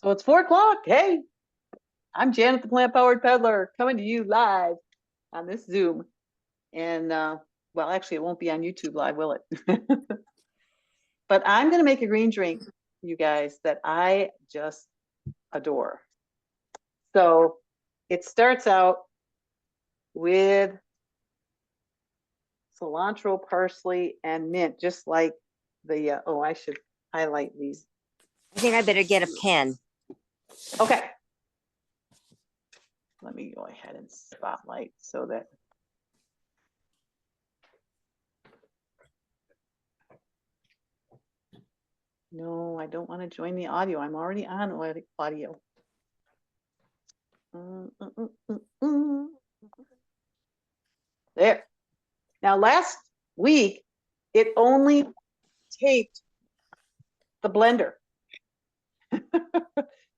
So it's 4 o'clock. Hey, I'm Janet, the plant powered peddler, coming to you live on this Zoom. And well, actually, it won't be on YouTube live, will it? But I'm going to make a green drink, you guys, that I just adore. So it starts out with cilantro, parsley, and mint, just like the, oh, I should highlight these. I think I better get a pen. Okay. Let me go ahead and spotlight so that. No, I don't want to join the audio. I'm already on audio. There. Now, last week, it only taped the blender.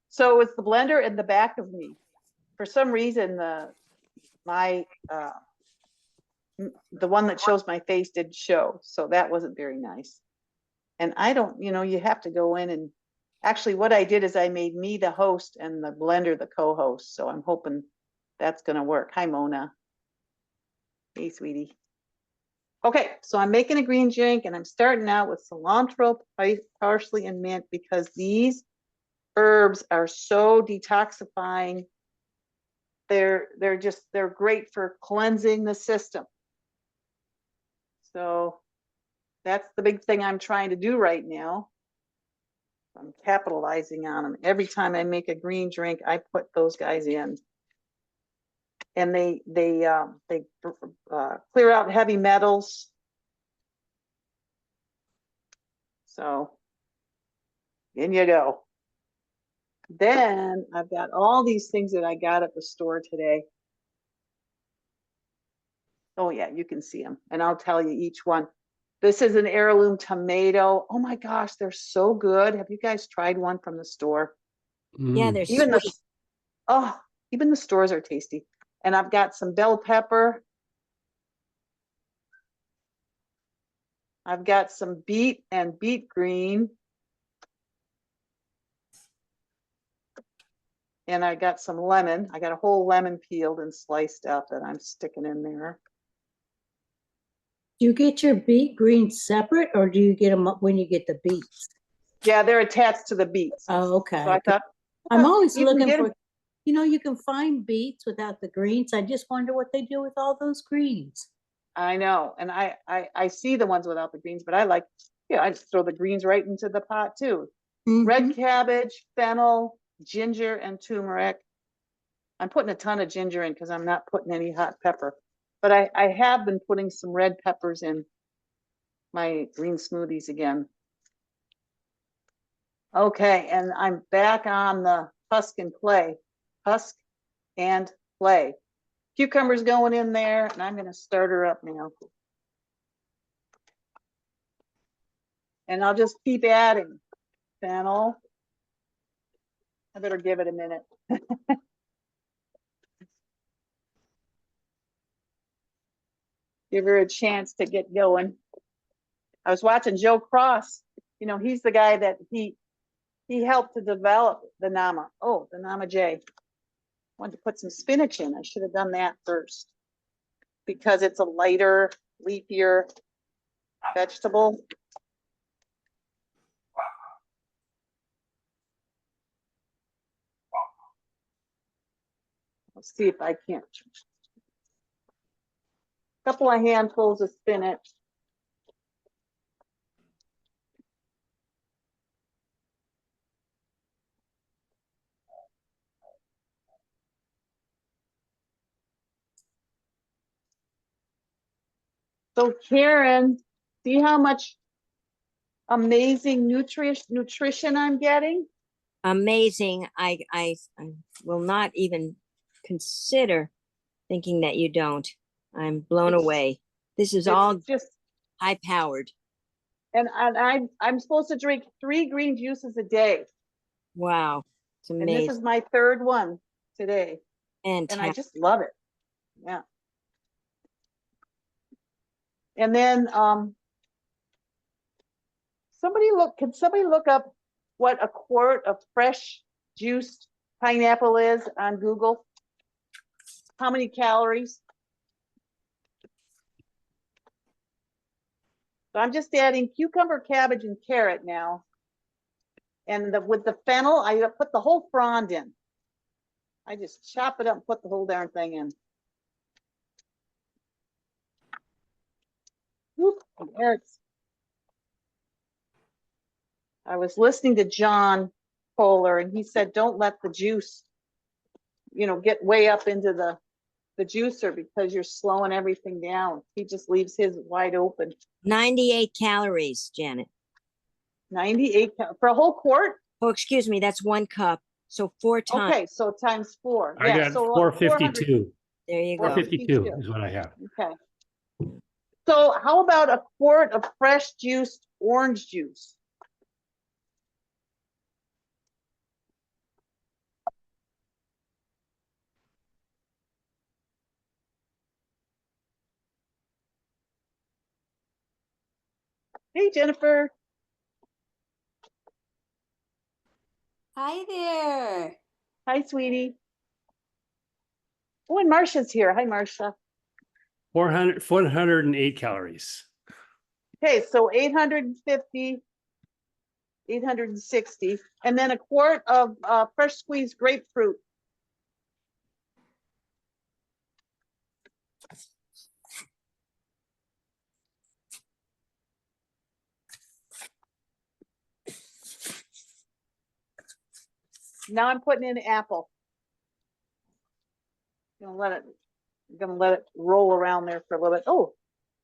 So it's the blender in the back of me. For some reason, the one that shows my face didn't show. So that wasn't very nice. And I don't, you have to go in and actually what I did is I made me the host and the blender the co-host. So I'm hoping that's going to work. Hi, Mona. Hey, sweetie. Okay, so I'm making a green drink and I'm starting out with cilantro, parsley, and mint because these herbs are so detoxifying. They're great for cleansing the system. So that's the big thing I'm trying to do right now. I'm capitalizing on them. Every time I make a green drink, I put those guys in. And they clear out heavy metals. So in you go. Then I've got all these things that I got at the store today. Oh yeah, you can see them. And I'll tell you each one. This is an heirloom tomato. Oh my gosh, they're so good. Have you guys tried one from the store? Yeah, they're even sweet. Even the stores are tasty. And I've got some bell pepper. I've got some beet and beet green. And I got some lemon. I got a whole lemon peeled and sliced up that I'm sticking in there. Do you get your beet greens separate or do you get them up when you get the beets? Yeah, they're attached to the beets. Oh, okay. So I thought, I'm always looking for, them. you can find beets without the greens. I just wonder what they do with all those greens. I know. And I see the ones without the greens, but I like, I just throw the greens right into the pot too. Red cabbage, fennel, ginger, and turmeric. I'm putting a ton of ginger in because I'm not putting any hot pepper. But I have been putting some red peppers in my green smoothies again. Okay, and I'm back on the husk and clay. Husk and clay. Cucumbers going in there, and I'm going to start her up now. And I'll just keep adding. Fennel. I better give it a minute. Give her a chance to get going. I was watching Joe Cross. He's the guy that he helped to develop the Nama. Oh, the Nama J. Wanted to put some spinach in. I should have done that first because it's a lighter, leafier vegetable. Let's see if I can't. A couple of handfuls of spinach. So Karen, see how much amazing nutrition I'm getting? Amazing. I will not even consider thinking that you don't. I'm blown away. This is all just high powered. And I'm supposed to drink 3 green juices a day. Wow. It's amazing. And this is my 3rd one today. And I just love it. Yeah. And then can somebody look up what a quart of fresh juiced pineapple is on Google? How many calories? So I'm just adding cucumber, cabbage, and carrot now. And with the fennel, I put the whole frond in. I just chop it up and put the whole darn thing in. Whoop, I was listening to John Kohler, and he said, don't let the juice, get way up into the juicer because you're slowing everything down. He just leaves his wide open. 98 calories, Janet. 98 for a whole quart? Oh, excuse me, that's 1 cup. So 4 times. Okay, so times 4. I got so 452. There you go. 452 is what I have. Okay. So how about a quart of fresh juiced orange juice? Hey, Jennifer. Hi there. Hi, sweetie. Oh, and Marcia's here. Hi, Marcia. 408 calories. Okay, so 850, 860, and then a quart of fresh squeezed grapefruit. Now I'm putting in apple. I'm gonna let it roll around there for a little bit. Oh,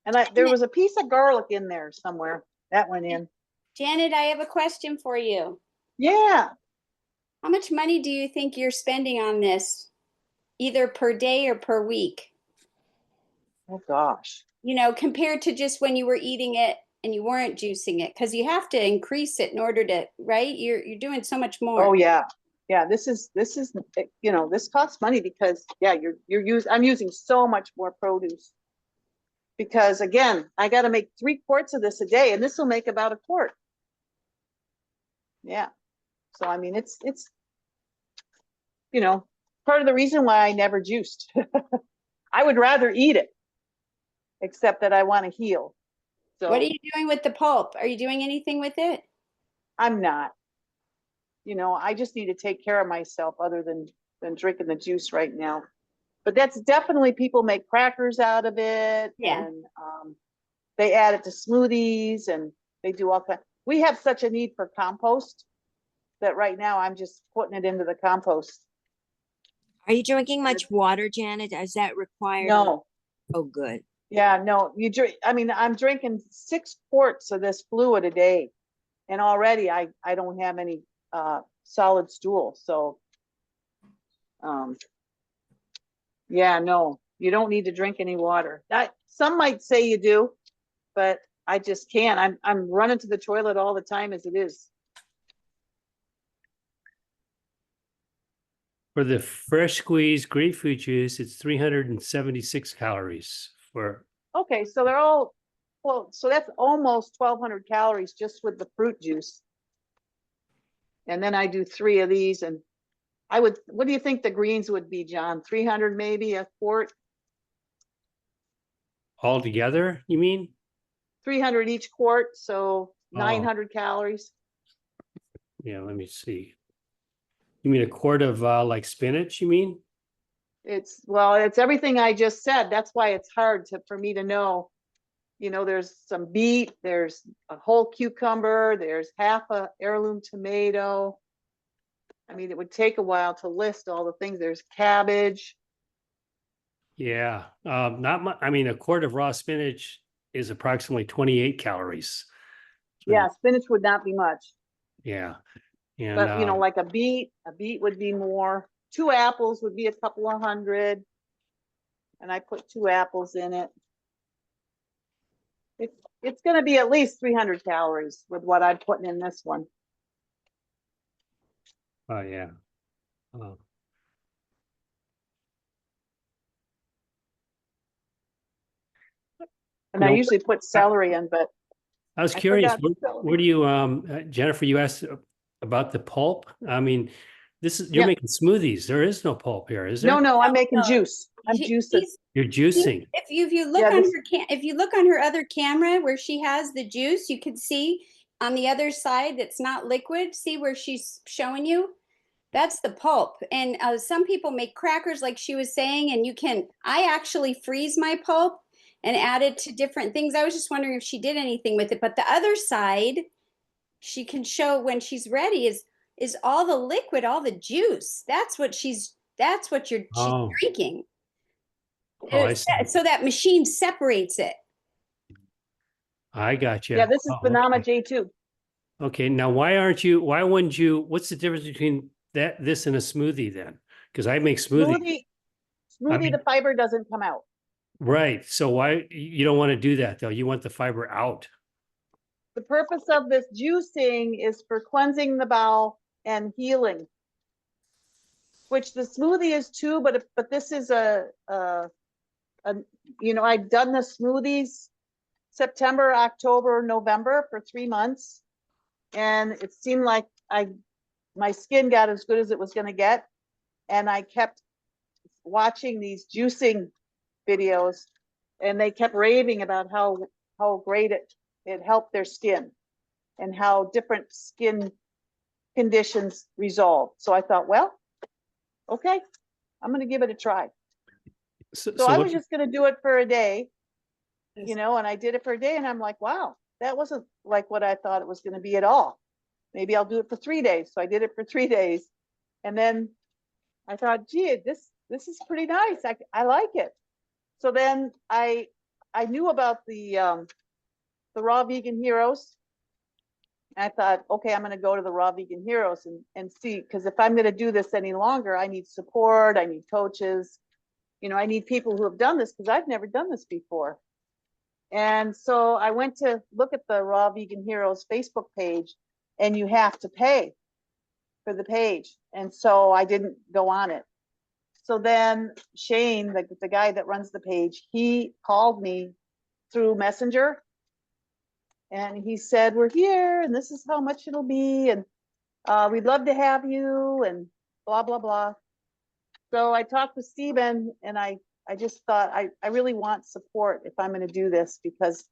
and there was a piece of garlic in there somewhere. That went in. Janet, I have a question for you. Yeah. How much money do you think you're spending on this, either per day or per week? Oh gosh. Compared to just when you were eating it and you weren't juicing it, because you have to increase it in order to, right? You're doing so much more. Oh yeah. Yeah, this is this costs money because I'm using so much more produce. Because again, I got to make 3 quarts of this a day, and this will make about a quart. Yeah. So I mean, it's part of the reason why I never juiced. I would rather eat it, except that I want to heal. So What are you doing with the pulp? Are you doing anything with it? I'm not. I just need to take care of myself other than drinking the juice right now. But that's definitely, people make crackers out of it. Yeah. And they add it to smoothies, and they do all kinds. We have such a need for compost that right now I'm just putting it into the compost. Are you drinking much water, Janet? Is that required? No. Oh, good. Yeah, no, you drink. I mean, I'm drinking 6 quarts of this fluid a day, and already I don't have any solid stool. So, yeah, no, you don't need to drink any water. Some might say you do, but I just can't. I'm running to the toilet all the time as it is. For the fresh squeezed grapefruit juice, it's 376 calories for. Okay, so they're all, well, so that's almost 1,200 calories just with the fruit juice. And then I do 3 of these, and what do you think the greens would be, John? 300 maybe a quart? All together, you mean? 300 each quart, so 900 calories. Yeah, let me see. You mean a quart of like spinach, you mean? It's everything I just said. That's why it's hard for me to know. There's some beet, there's a whole cucumber, there's half a heirloom tomato. I mean, it would take a while to list all the things. There's cabbage. Yeah, not much. I mean, a quart of raw spinach is approximately 28 calories. Yeah, spinach would not be much. Yeah. And But like a beet would be more. 2 apples would be a couple of hundred. And I put 2 apples in it. It's going to be at least 300 calories with what I'm putting in this one. oh yeah. And I usually put celery in, but I was I curious, forgot celery. where do you, Jennifer, you asked about the pulp. I mean, you're Yeah. making smoothies. There is no pulp here, is there? No, I'm making No. juice. I'm She- juicing. she's- You're juicing. If you look Yeah, on this- her if you look on her other camera where she has the juice, you can see on the other side that's not liquid. See where she's showing you? That's the pulp. And some people make crackers, like she was saying, and I actually freeze my pulp and add it to different things. I was just wondering if she did anything with it. But the other side, she can show when she's ready is all the liquid, all the juice. That's what she's Oh. drinking. Oh, I see. So that machine separates it. I got you. Yeah, this is Banana okay. J2. Okay, now why wouldn't you, what's the difference between this and a smoothie then? Because I make smoothie. Smoothie, mean- the fiber doesn't come out. Right. So why, you don't want to do that though? You want the fiber out. The purpose of this juicing is for cleansing the bowel and healing, which the smoothie is too, but this is I've done the smoothies September, October, November for 3 months. And it seemed like my skin got as good as it was going to get. And I kept watching these juicing videos, and they kept raving about how great it helped their skin and how different skin conditions resolve. So I thought, well, okay, I'm going to give it a try. So, So I what- was just going to do it for a day, and I did it for a day, and I'm like, wow, that wasn't like what I thought it was going to be at all. Maybe I'll do it for 3 days. So I did it for 3 days, and then I thought, gee, this is pretty nice. I like it. So then I knew about the Raw Vegan Heroes. I thought, okay, I'm going to go to the Raw Vegan Heroes and see, because if I'm going to do this any longer, I need support. I need coaches. I need people who have done this, because I've never done this before. And so I went to look at the Raw Vegan Heroes Facebook page, and you have to pay for the page. And so I didn't go on it. So then Shane, the guy that runs the page, he called me through Messenger, and he said, we're here and this is how much it'll be, and we'd love to have you, and blah, blah, blah. So I talked with Steven, and I just thought I really want support if I'm going to do this, because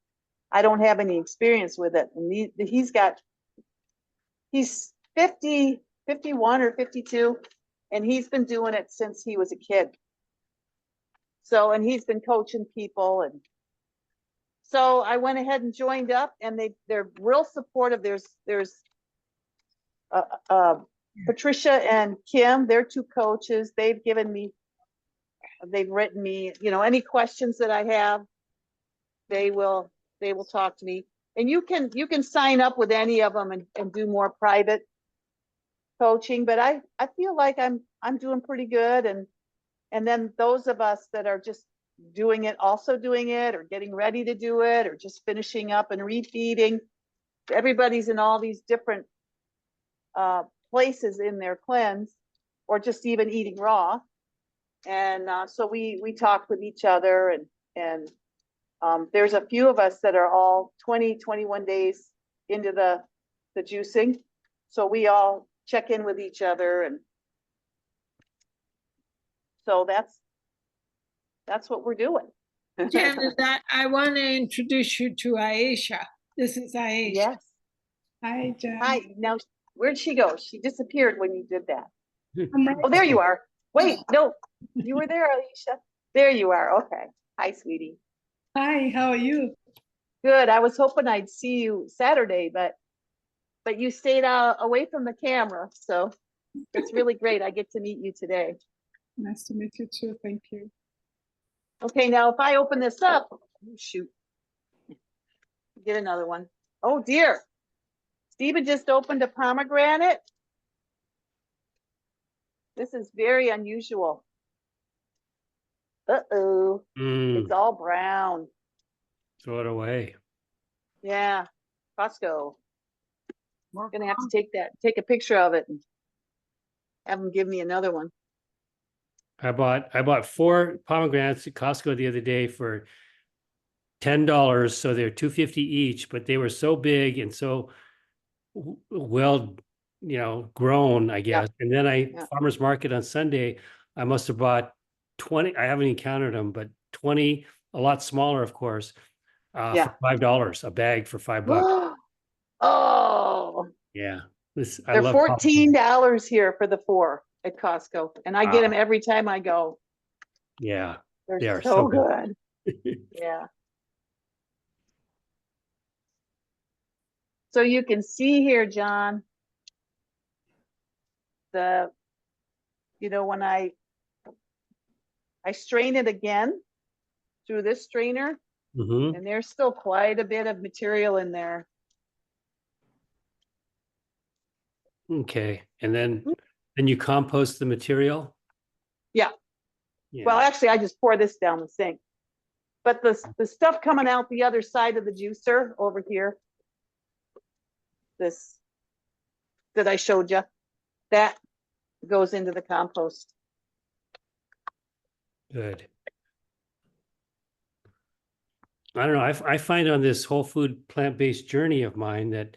I don't have any experience with it. And he's 50, 51 or 52, and he's been doing it since he was a kid. So, and he's been coaching people. And so I went ahead and joined up, and they're real supportive. There's Patricia and Kim, they're two coaches. They've written me, any questions that I have, they will talk to me. And you can sign up with any of them and do more private coaching, but I feel like I'm doing pretty good. And then those of us that are just doing it, or getting ready to do it, or just finishing up and refeeding, everybody's in all these different places in their cleanse, or just even eating raw. And so we talk with each other, and there's a few of us that are all 20, 21 days into the juicing. So we all check in with each other. And so that's what we're doing. Janet, I want to introduce you to Aisha. This is Aisha. Yes. Hi, Jan. Hi. Now, where'd she go? She disappeared when you did that. I'm right Oh, there you are. Wait, no, you were there, Alicia. There you are. Okay. Hi, sweetie. Hi, how are you? Good. I was hoping I'd see you Saturday, but you stayed away from the camera. So it's really great. I get to meet you today. Nice to meet you too. Thank you. Okay, now if I open this up, oh, shoot, get another one. Oh dear. Stephen just opened a pomegranate. This is very unusual. Uh-oh, it's all brown. Throw it away. Yeah, Costco. We're gonna have to take a picture of it and have them give me another one. I bought 4 pomegranates at Costco the other day for $10. So they're $2.50 each, but they were so big and so well grown, I guess. And then Yeah. farmer's market on Sunday, I must have bought 20, I haven't even counted them, but 20, a lot smaller, of course, Yeah. for $5, a bag for $5. Oh, Yeah. I they're love $14 here for the 4 at Costco, and I get them Wow. every time I go. Yeah. They're They are so so good. good. Yeah. So you can see here, John, when I strain it again through this strainer, Mhm. and there's still quite a bit of material in there. Okay. And then you compost the material? Yeah. Yeah. Well, actually, I just pour this down the sink. But the stuff coming out the other side of the juicer over here, this that I showed you, that goes into the compost. Good. I don't know. I find on this whole food plant-based journey of mine that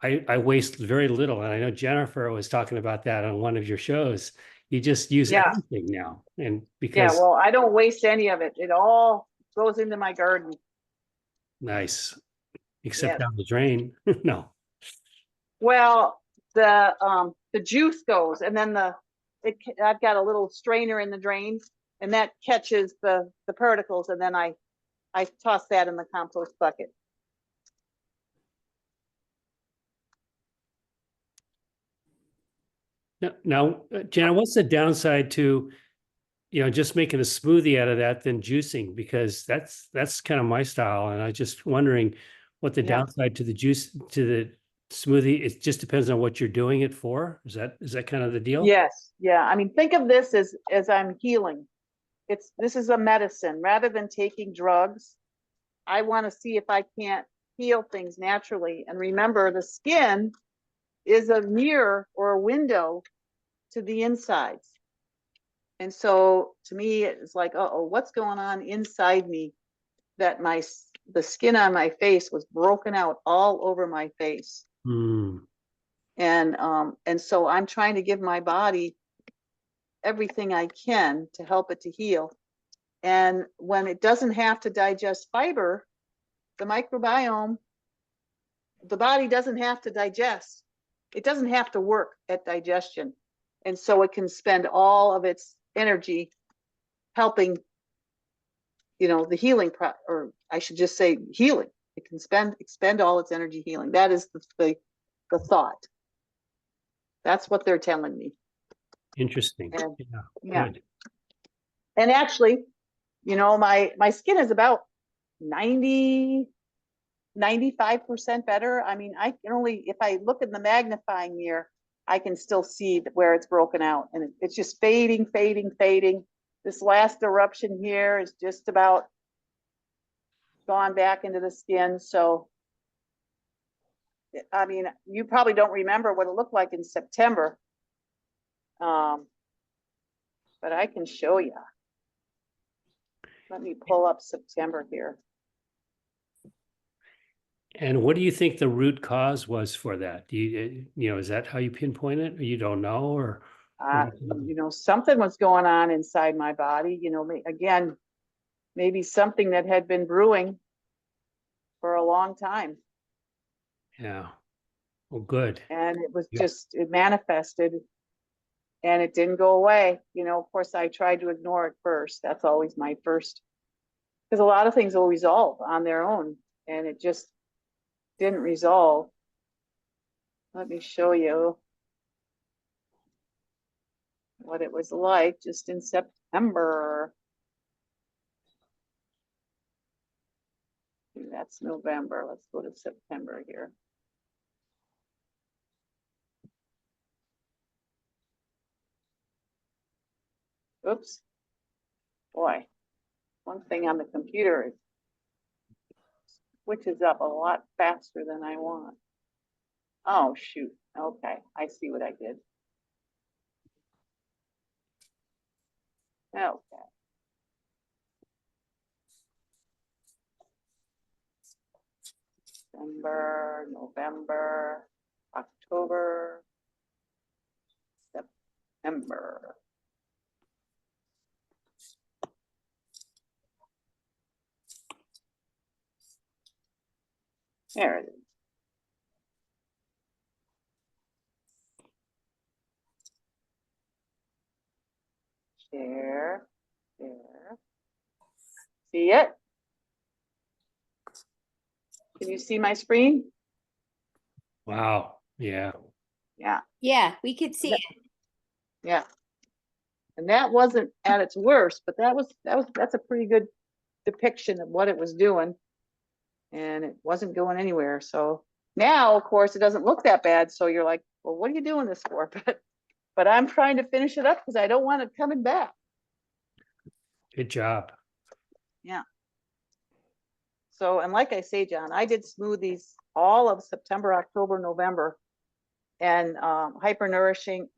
I waste very little. And I know Jennifer was talking about that on one of your shows. You just use Yeah. everything now. And Yeah, because well, I don't waste any of it. It all goes into my garden. nice, except Yeah. down the drain. No. Well, the juice goes, and then I've got a little strainer in the drain, and that catches the particles, and then I toss that in the compost bucket. Now, Jana, what's the downside to, just making a smoothie out of that than juicing? Because that's kind of my style. And I just wondering what the Yeah. downside to the smoothie, it just depends on what you're doing it for. Is that kind of the deal? Yes. Yeah. I mean, think of this as I'm healing. This is a medicine. Rather than taking drugs, I want to see if I can't heal things naturally. And remember, the skin is a mirror or a window to the insides. And so to me, it's like, oh, what's going on inside me that the skin on my face was broken out all over my face. Hmm. And so I'm trying to give my body everything I can to help it to heal. And when it doesn't have to digest fiber, the microbiome, the body doesn't have to digest. It doesn't have to work at digestion. And so it can spend all of its energy helping, the healing, or I should just say healing. It can expend all its energy healing. That is the thought. That's what they're telling me. Interesting. And, Yeah. yeah. Good. And actually, my skin is about 90, 95% better. I mean, I can only, if I look in the magnifying mirror, I can still see where it's broken out, and it's just fading, fading, fading. This last eruption here is just about gone back into the skin. So, I mean, you probably don't remember what it looked like in September. But I can show you. Let me pull up September here. And what do you think the root cause was for that? Do you, is that how you pinpoint it, or you don't know, or? Something was going on inside my body, again, maybe something that had been brewing for a long time. Yeah. Well, good. And it was Yeah. it manifested, and it didn't go away. Of course, I tried to ignore it first. That's always my first, because a lot of things will resolve on their own, and it just didn't resolve. Let me show you what it was like just in September. That's November. Let's go to September here. Oops. Boy, one thing on the computer switches up a lot faster than I want. Oh, shoot. Okay, I see what I did. Okay. December, November. October, September. There it is. Share, share. See it? Can you see my screen? Wow. Yeah. Yeah, Yeah, we could see Yeah. it. yeah. And that wasn't at its worst, but that's a pretty good depiction of what it was doing. And it wasn't going anywhere. So now, of course, it doesn't look that bad. So you're like, well, what are you doing this for? But I'm trying to finish it up because I don't want it coming back. Good job. Yeah. So, and like I say, John, I did smoothies all of September, October, November, and hyperhydration.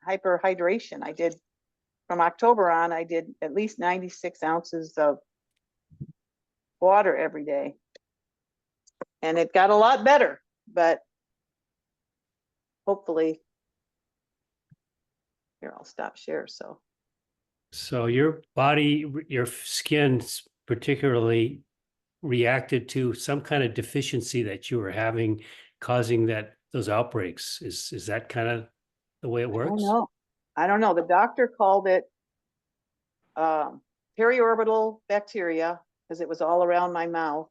I did from October on, I did at least 96 ounces of water every day. And it got a lot better, but hopefully, here, I'll stop share. So your body, your skin particularly reacted to some kind of deficiency that you were having, causing those outbreaks. Is that kind of the way it I works? don't know. I don't know. The doctor called it periorbital bacteria because it was all around my mouth.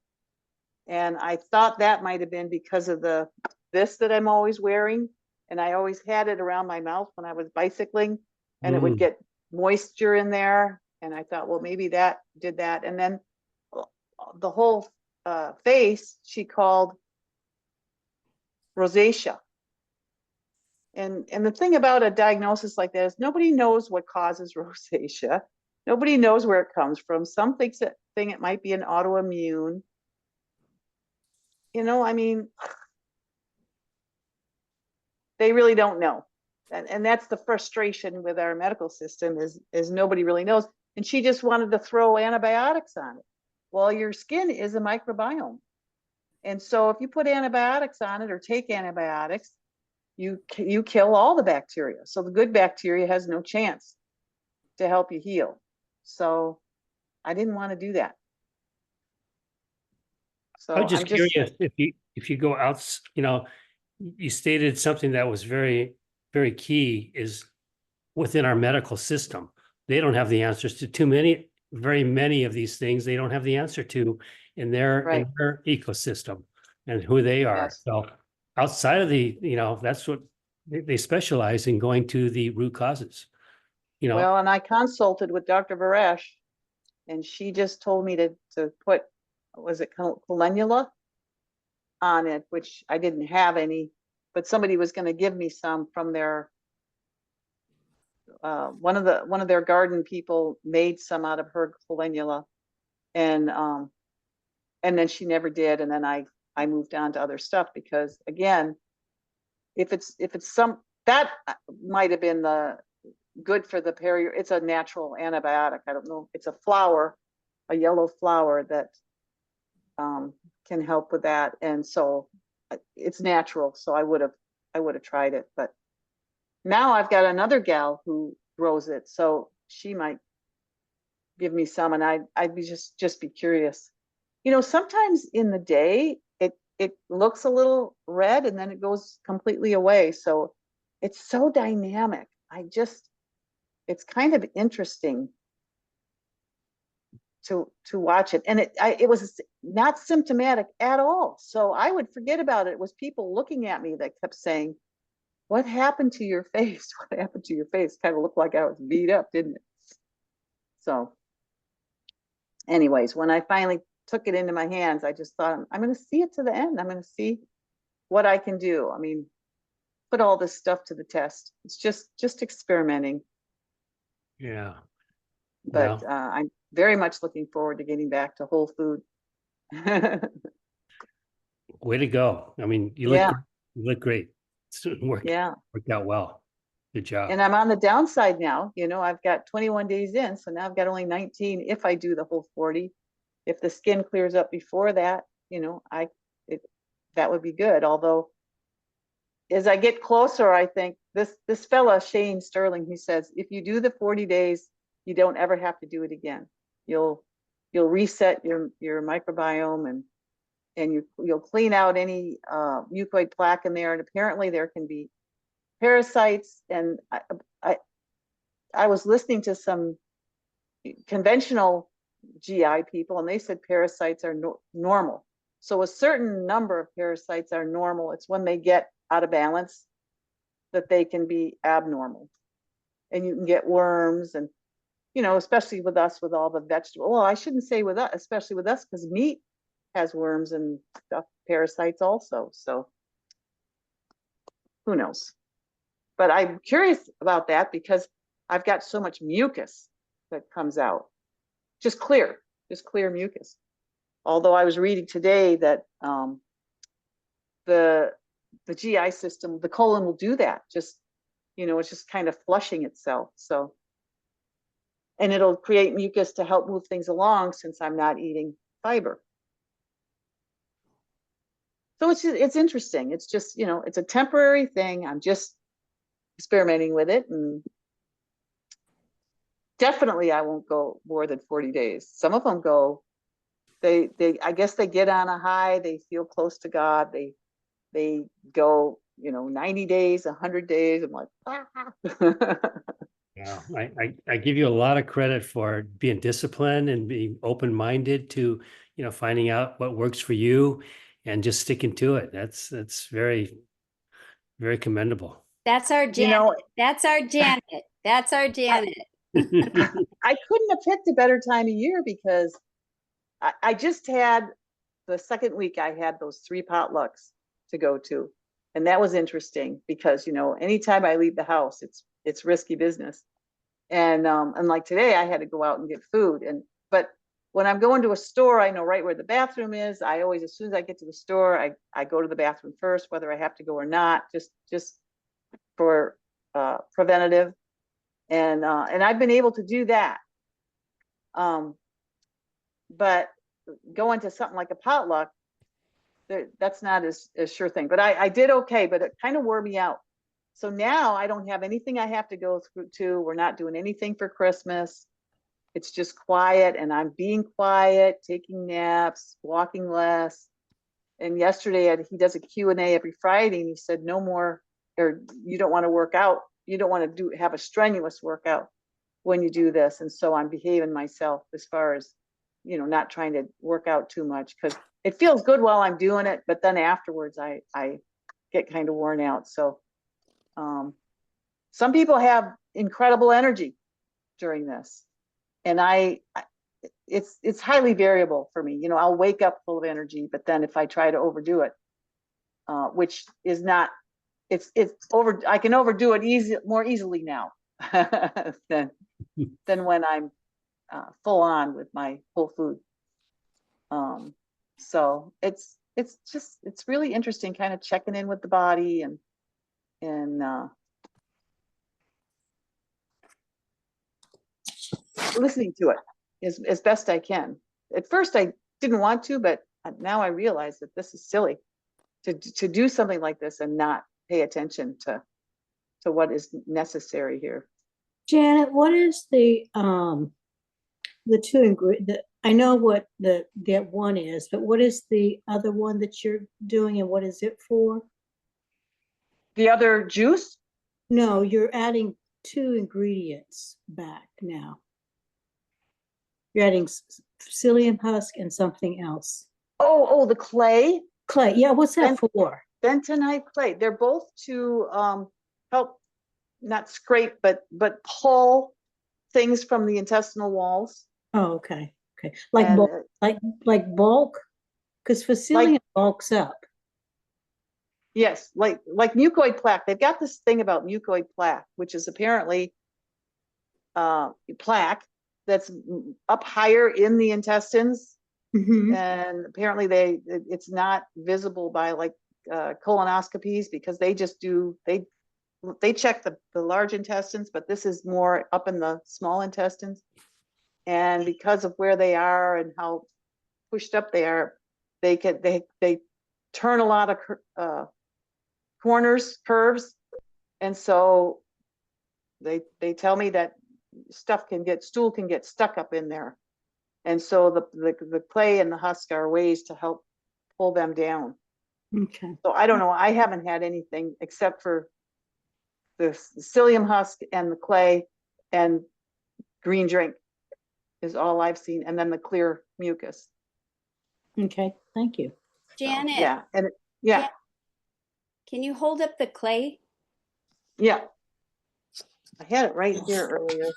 And I thought that might have been because of this that I'm always wearing. And I always had it around my mouth when I was bicycling, and it would get moisture in there. And I thought, well, maybe that did that. And then the whole face, she called rosacea. And the thing about a diagnosis like that is nobody knows what causes rosacea. Nobody knows where it comes from. Some think it might be an autoimmune. You know, I mean, they really don't know. And that's the frustration with our medical system is nobody really knows. And she just wanted to throw antibiotics on it. Well, your skin is a microbiome. And so if you put antibiotics on it or take antibiotics, you kill all the bacteria. So the good bacteria has no chance to help you heal. So I didn't want to do that. So I was just I'm just curious if you go out, you stated something that was very, very key is within our medical system. They don't have the answers to very many of these things. They don't have the answer to in their ecosystem and who they are. Yes. So outside of that's what they specialize in, going to the root causes. Well, and I consulted with Dr. Varesh, and she just told me to put, was it calendula on it, which I didn't have any, but somebody was going to give me some from their one of their garden people made some out of her calendula, and then she never did, and then I moved on to other stuff because again, if it's some that might have been the good for the it's a natural antibiotic. I don't know. It's a flower, a yellow flower that can help with that. And so it's natural. So I would have tried it, but now I've got another gal who grows it. So she might give me some, and I'd be just be curious. Sometimes in the day, it looks a little red and then it goes completely away. So it's so dynamic. It's kind of interesting to watch it. And it was not symptomatic at all. So I would forget about it. It was people looking at me that kept saying, what happened to your face? What happened to your face? Kind of looked like I was beat up, didn't it? So anyways, when I finally took it into my hands, I just thought, I'm going to see it to the end. I'm going to see what I can do. I mean, put all this stuff to the test. It's just experimenting. Yeah. But I'm very much looking forward to getting back to whole food. Way to go. I mean, you look great. It worked out well. Good job. And I'm on the downside now. I've got 21 days in, so now I've got only 19 if I do the whole 40. If the skin clears up before that, that would be good. Although as I get closer, I think this fella, Shane Sterling, he says, if you do the 40 days, you don't ever have to do it again. You'll reset your microbiome and you'll clean out any mucoid plaque in there. And apparently there can be parasites. And I was listening to some conventional GI people, and they said parasites are normal. So a certain number of parasites are normal. It's when they get out of balance that they can be abnormal. And you can get worms and, especially with us, with all the vegetable. Well, I shouldn't say with us, especially with us, because meat has worms and stuff, parasites also. So who knows? But I'm curious about that because I've got so much mucus that comes out. Just clear mucus. Although I was reading today that the GI system, the colon will do that. Just, it's just kind of flushing itself. So, and it'll create mucus to help move things along since I'm not eating fiber. So it's interesting. It's just, it's a temporary thing. I'm just experimenting with it, and definitely I won't go more than 40 days. Some of them go, I guess they get on a high, they feel close to God. They go, 90 days, 100 days. I'm like, ah. Yeah, I give you a lot of credit for being disciplined and being open-minded to, finding out what works for you and just sticking to it. That's very, very commendable. That's our Janet. That's our Janet. That's our Janet. I couldn't have picked a better time of year because I just had the second week I had those 3 potlucks to go to. And that was interesting because, anytime I leave the house, it's risky business. And like today I had to go out and get food. But when I'm going to a store, I know right where the bathroom is. I always, as soon as I get to the store, I go to the bathroom first, whether I have to go or not, just for preventative. And I've been able to do that. But going to something like a potluck, that's not as sure thing. But I did okay, but it kind of wore me out. So now I don't have anything I have to go through to. We're not doing anything for Christmas. It's just quiet, and I'm being quiet, taking naps, walking less. And yesterday he does a Q&A every Friday, and he said, no more, or you don't want to work out. You don't want to have a strenuous workout when you do this. And so I'm behaving myself as far as, not trying to work out too much, because it feels good while I'm doing it. But then afterwards I get kind of worn out. So some people have incredible energy during this. And it's highly variable for me. I'll wake up full of energy, but then if I try to overdo it, which is not, it's over, I can overdo it more easily now than when I'm full on with my whole food. So it's really interesting, kind of checking in with the body and listening to it as best I can. At first I didn't want to, but now I realize that this is silly to do something like this and not pay attention to what is necessary here. Janet, what is the 2 ingredient? I know what that one is, but what is the other one that you're doing, and what is it for? The other juice? No, you're adding 2 ingredients back now. You're adding psyllium husk and something else. Oh, the clay. Clay. Yeah, what's that for? Bentonite clay. They're both to help not scrape, but pull things from the intestinal walls. Oh, okay. Okay. Like bulk? Because psyllium bulks up. Yes, like mucoid plaque. They've got this thing about mucoid plaque, which is apparently plaque that's up higher in the intestines. Mm-hmm. And apparently it's not visible by colonoscopies, because they just they check the large intestines, but this is more up in the small intestines. And because of where they are and how pushed up they are, they turn a lot of corners, curves. And so they tell me that stool can get stuck up in there. And so the clay and the husk are ways to help pull them down. Okay. So I don't know, I haven't had anything except for the psyllium husk and the clay and green drink is all I've seen. And then the clear mucus. Okay, thank you. So, Janet, yeah, and yeah, Jan- can you hold up the clay? yeah. I had it right here earlier.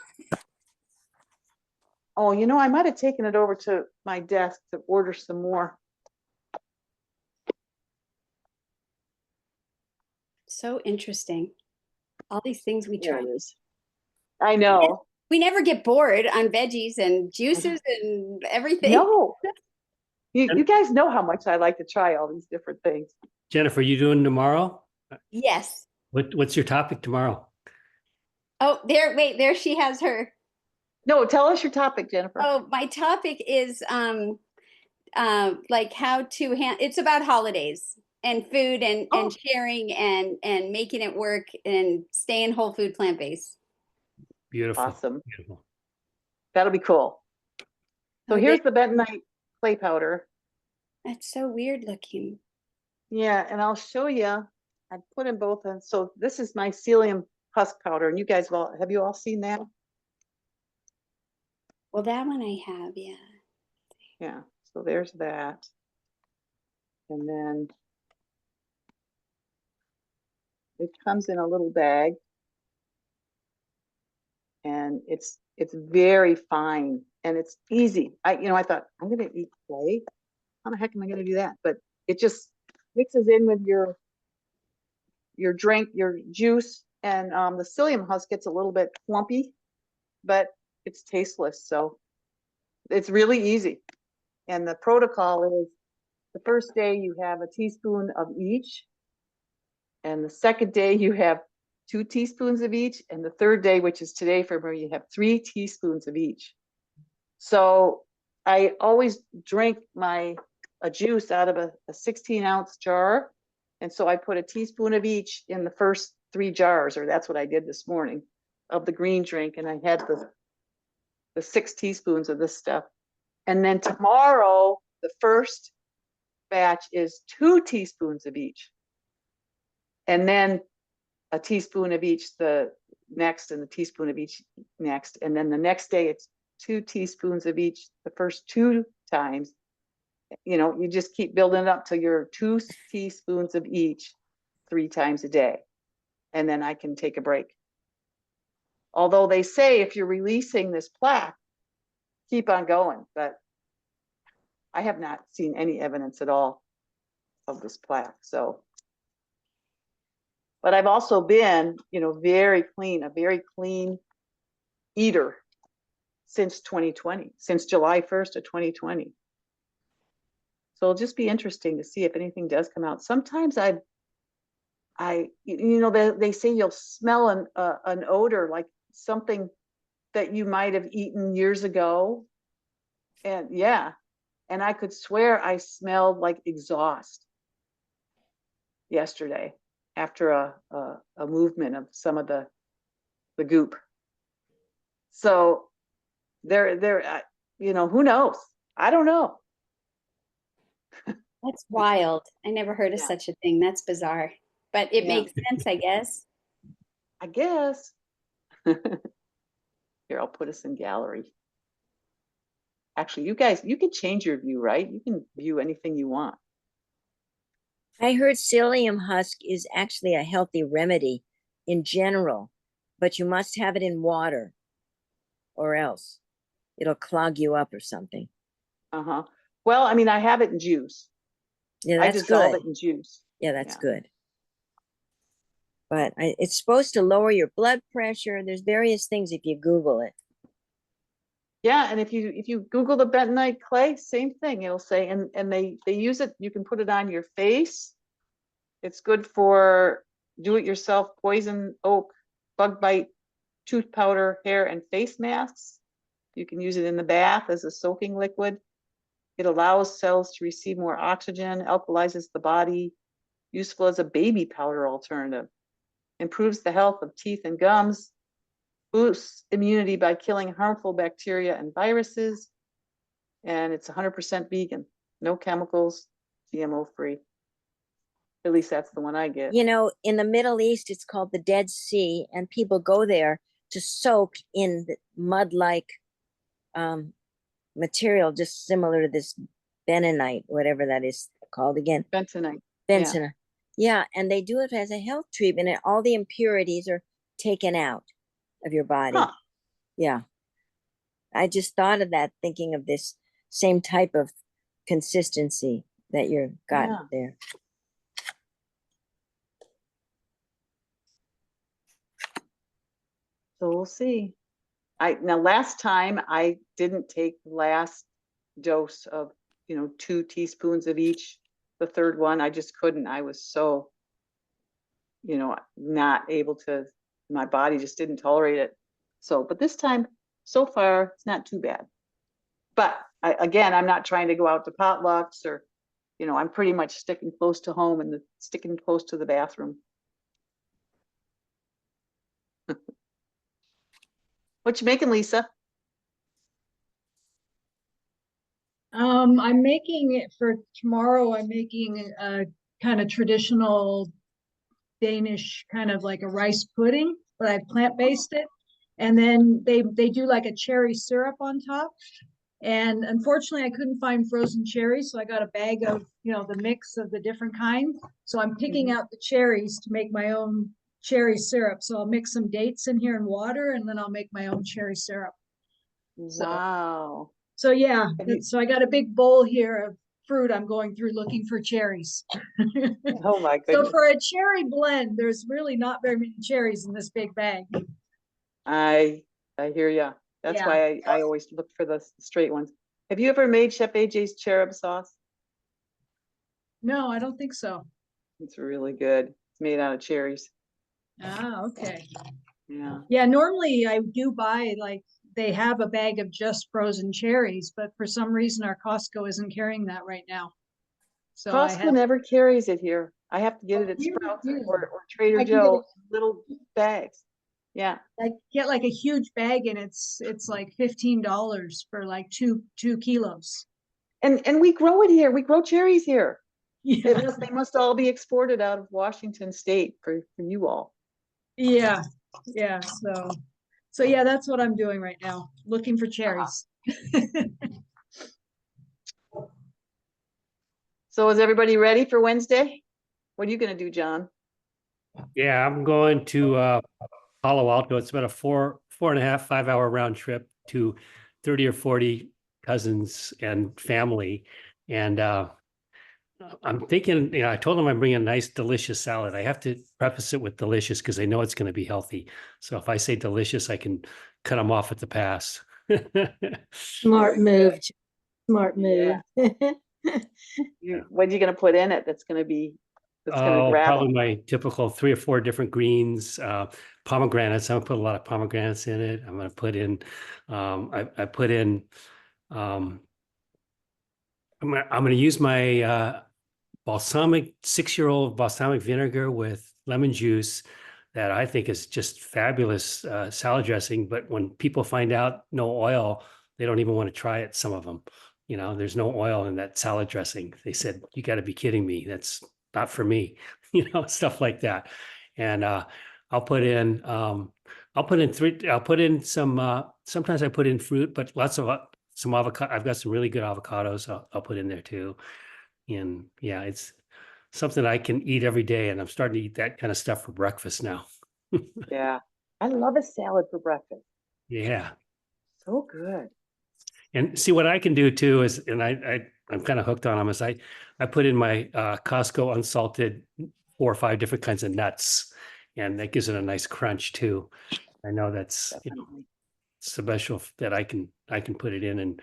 Oh, you know, I might have taken it over to my desk to order some more. So interesting. All these things we There try. it is. I know. We never get bored on veggies and juices and everything. No, you guys know how much I like to try all these different things. Jennifer, you doing tomorrow? Yes. What's your topic tomorrow? Oh, there she has her. No, tell us your topic, Jennifer. Oh, my topic is like how to it's about holidays and food and Oh. sharing and making it work and staying whole food plant-based. Beautiful. Awesome. Beautiful. That'll be cool. So Oh, here's the bentonite clay powder. That's so weird looking. Yeah, and I'll show you. I put in both. And so this is my psyllium husk powder. And you guys, have you all seen that? Well, that one I have, yeah. Yeah, so there's that. And then it comes in a little bag. And it's very fine and it's easy. I thought I'm gonna eat clay. How the heck am I gonna do that? But it just mixes in with your drink, your juice, and the psyllium husk gets a little bit clumpy, but it's tasteless. So it's really easy. And the protocol is the first day you have a teaspoon of each, and the second day you have 2 teaspoons of each, and the third day, which is today for me, you have 3 teaspoons of each. So I always drink a juice out of a 16-ounce jar, and so I put a teaspoon of each in the first 3 jars, or that's what I did this morning, of the green drink, and I had the 6 teaspoons of this stuff. And then tomorrow, the first batch is 2 teaspoons of each, and then a teaspoon of each the next, and a teaspoon of each next. And then the next day it's 2 teaspoons of each the first 2 times. You just keep building it up till you're 2 teaspoons of each 3 times a day. And then I can take a break. Although they say if you're releasing this plaque, keep on going, but I have not seen any evidence at all of this plaque. So, but I've also been, very clean, a very clean eater since 2020, since July 1st of 2020. So it'll just be interesting to see if anything does come out. Sometimes they say you'll smell an odor like something that you might have eaten years ago. And yeah, and I could swear I smelled like exhaust yesterday after a movement of some of the goop. So who knows? I don't know. That's wild. I never heard of such a thing. That's bizarre. But it makes sense, I guess. I guess. Here, I'll put us in gallery. Actually, you guys, you can change your view, right? You can view anything you want. I heard psyllium husk is actually a healthy remedy in general, but you must have it in water or else it'll clog you up or something. Uh-huh. Well, I mean, I have it in juice. Yeah, I that's dissolve good. it in juice. Yeah, that's good. But it's supposed to lower your blood pressure. There's various things if you Google it. Yeah, and if you Google the bentonite clay, same thing. It'll say, and they use it. You can put it on your face. It's good for do-it-yourself poison oak, bug bite, tooth powder, hair, and face masks. You can use it in the bath as a soaking liquid. It allows cells to receive more oxygen, alkalizes the body, useful as a baby powder alternative. Improves the health of teeth and gums. Boosts immunity by killing harmful bacteria and viruses. And it's 100% vegan, no chemicals, GMO free. At least that's the one I get. You know, in the Middle East, it's called the Dead Sea, and people go there to soak in the mud-like material, just similar to this bentonite, whatever that is called again. Bentonite. Bentonite. Yeah, and they do it as a health treatment, and all the impurities are taken out of your body. Huh. Yeah. I just thought of that, thinking of this same type of consistency that you're got Yeah. there. So we'll see. Now last time I didn't take the last dose of, 2 teaspoons of each. The third one, I just couldn't. I was so, not able to, my body just didn't tolerate it. So, but this time, so far, it's not too bad. But again, I'm not trying to go out to potlucks or, I'm pretty much sticking close to home and sticking close to the bathroom. What you making, Lisa? I'm making it for tomorrow. I'm making a kind of traditional Danish, kind of like a rice pudding, but I plant-based it. And then they do like a cherry syrup on top. And unfortunately, I couldn't find frozen cherries, so I got a bag of, the mix of the different kinds. So I'm picking out the cherries to make my own cherry syrup. So I'll mix some dates in here and water, and then I'll make my own cherry syrup. Wow. So yeah, Have you- so I got a big bowl here of fruit. I'm going through looking for cherries. Oh my So goodness. for a cherry blend, there's really not very many cherries in this big bag. I hear ya. That's Yeah. why I always look for the straight ones. Have you ever made Chef AJ's cherub sauce? No, I don't think so. It's really good. It's made out of cherries. Ah, okay. Yeah. Yeah, normally I do buy, like, they have a bag of just frozen cherries, but for some reason our Costco isn't carrying that right now. So I Costco have, never carries it here. I have to get it at Here we Sprouts do. or Trader I can get Joe, little bags. Yeah. I get like a huge bag and it's like $15 for like two kilos. And we grow it here. We grow cherries here. Yeah, They must all be exported out of Washington State for you all. yeah, yeah. So yeah, that's what I'm doing right now, looking for cherries. So is everybody ready for Wednesday? What are you gonna do, John? Yeah, I'm going to Palo Alto. It's about a 4.5, 5 hour round trip to 30 or 40 cousins and family. And I'm thinking, I told them I'm bringing a nice, delicious salad. I have to preface it with delicious because I know it's going to be healthy. So if I say delicious, I can cut them off at the pass. Smart move. Smart move. What are you gonna put in it that's gonna grab Probably them? my typical 3 or 4 different greens, pomegranates. I'm gonna put a lot of pomegranates in it. I'm gonna put in, I put in, I'm gonna use my balsamic 6-year-old balsamic vinegar with lemon juice that I think is just fabulous salad dressing. But when people find out no oil, they don't even want to try it. Some of them, there's no oil in that salad dressing. They said, "You got to be kidding me. That's not for me," stuff like that. And I'll put in some, sometimes I put in fruit, but lots of some avocado. I've got some really good avocados I'll put in there too. And yeah, it's something I can eat every day, and I'm starting to eat that kind of stuff for breakfast now. Yeah. I love a salad for breakfast. Yeah. So good. And see what I can do too is, and I'm kind of hooked on them, is I put in my Costco unsalted 4 or 5 different kinds of nuts, and that gives it a nice crunch too. I know that's Definitely. special that I can put it in, and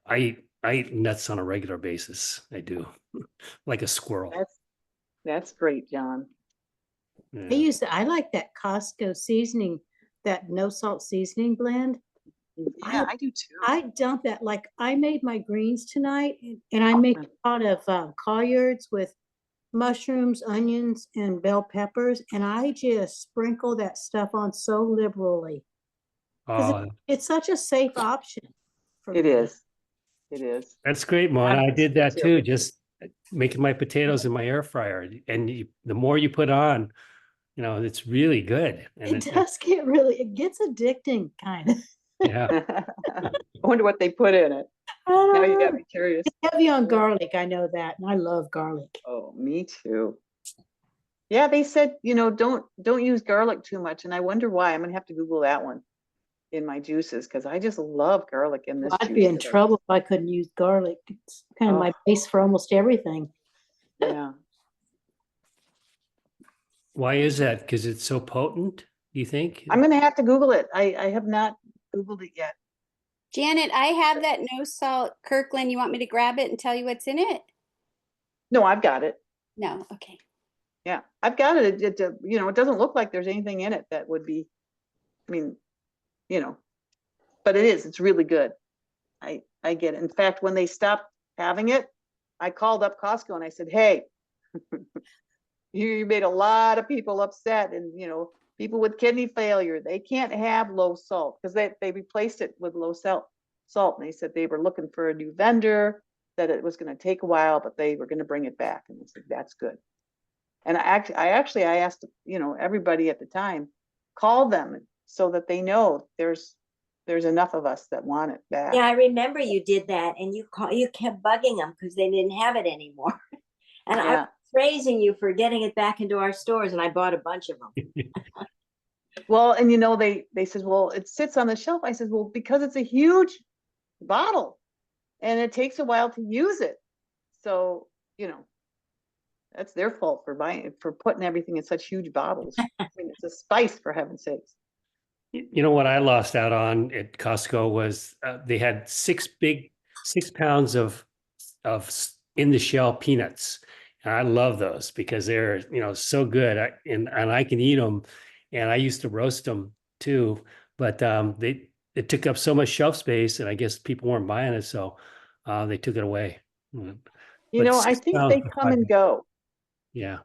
I eat nuts on a regular basis. I do, like a squirrel. That's great, John. Yeah. I like that Costco seasoning, that no salt seasoning blend. Yeah, I do too. I dump that, like I made my greens tonight and I make a lot of collards with mushrooms, onions, and bell peppers, and I just sprinkle that stuff on so liberally. Because Oh, it's such a safe option for It me. is. It is. that's great, Yeah, Mona. I it's did good that too, just making my potatoes in my air fryer. And the more you put on, it's really good. And It does get really, it gets addicting, kind of. yeah. I wonder what they put in it. I Now don't you got know. me curious. It's heavy on garlic, I know that, and I love garlic. Oh, me too. Yeah, they said, don't use garlic too much. And I wonder why. I'm gonna have to Google that one in my juices because I just love garlic in this I'd juice. be in that I- trouble if I couldn't use garlic. It's kind of my Oh. base for almost everything. Yeah. Why is that? Because it's so potent, do you think? I'm gonna have to Google it. I have not Googled it yet. Janet, I have that no salt Kirkland. You want me to grab it and tell you what's in it? No, I've got it. No, okay. Yeah, I've got it. It doesn't look like there's anything in it that would be, I mean, but it is. It's really good. I get it. In fact, when they stopped having it, I called up Costco and I said, hey, you made a lot of people upset, and people with kidney failure, they can't have low salt because they replaced it with low salt. And they said they were looking for a new vendor, that it was going to take a while, but they were going to bring it back. And I said, that's good. And I asked, everybody at the time, call them so that they know there's enough of us that want it back. Yeah, I remember you did that, and you kept bugging them because they didn't have it anymore. And I Yeah. was praising you for getting it back into our stores, and I bought a bunch of them. Well, and they said, well, it sits on the shelf. I said, well, because it's a huge bottle and it takes a while to use it. So, that's their fault for putting everything in such huge bottles. I mean, it's a spice, for heaven's sakes. You know what I lost out on at Costco was they had 6 pounds of in the shell peanuts. And I love those because they're, so good. And I can eat them. And I used to roast them too, but it took up so much shelf space, and I guess people weren't buying it, so they took it away. But I 6 think pounds they for come and $5. go. Yeah.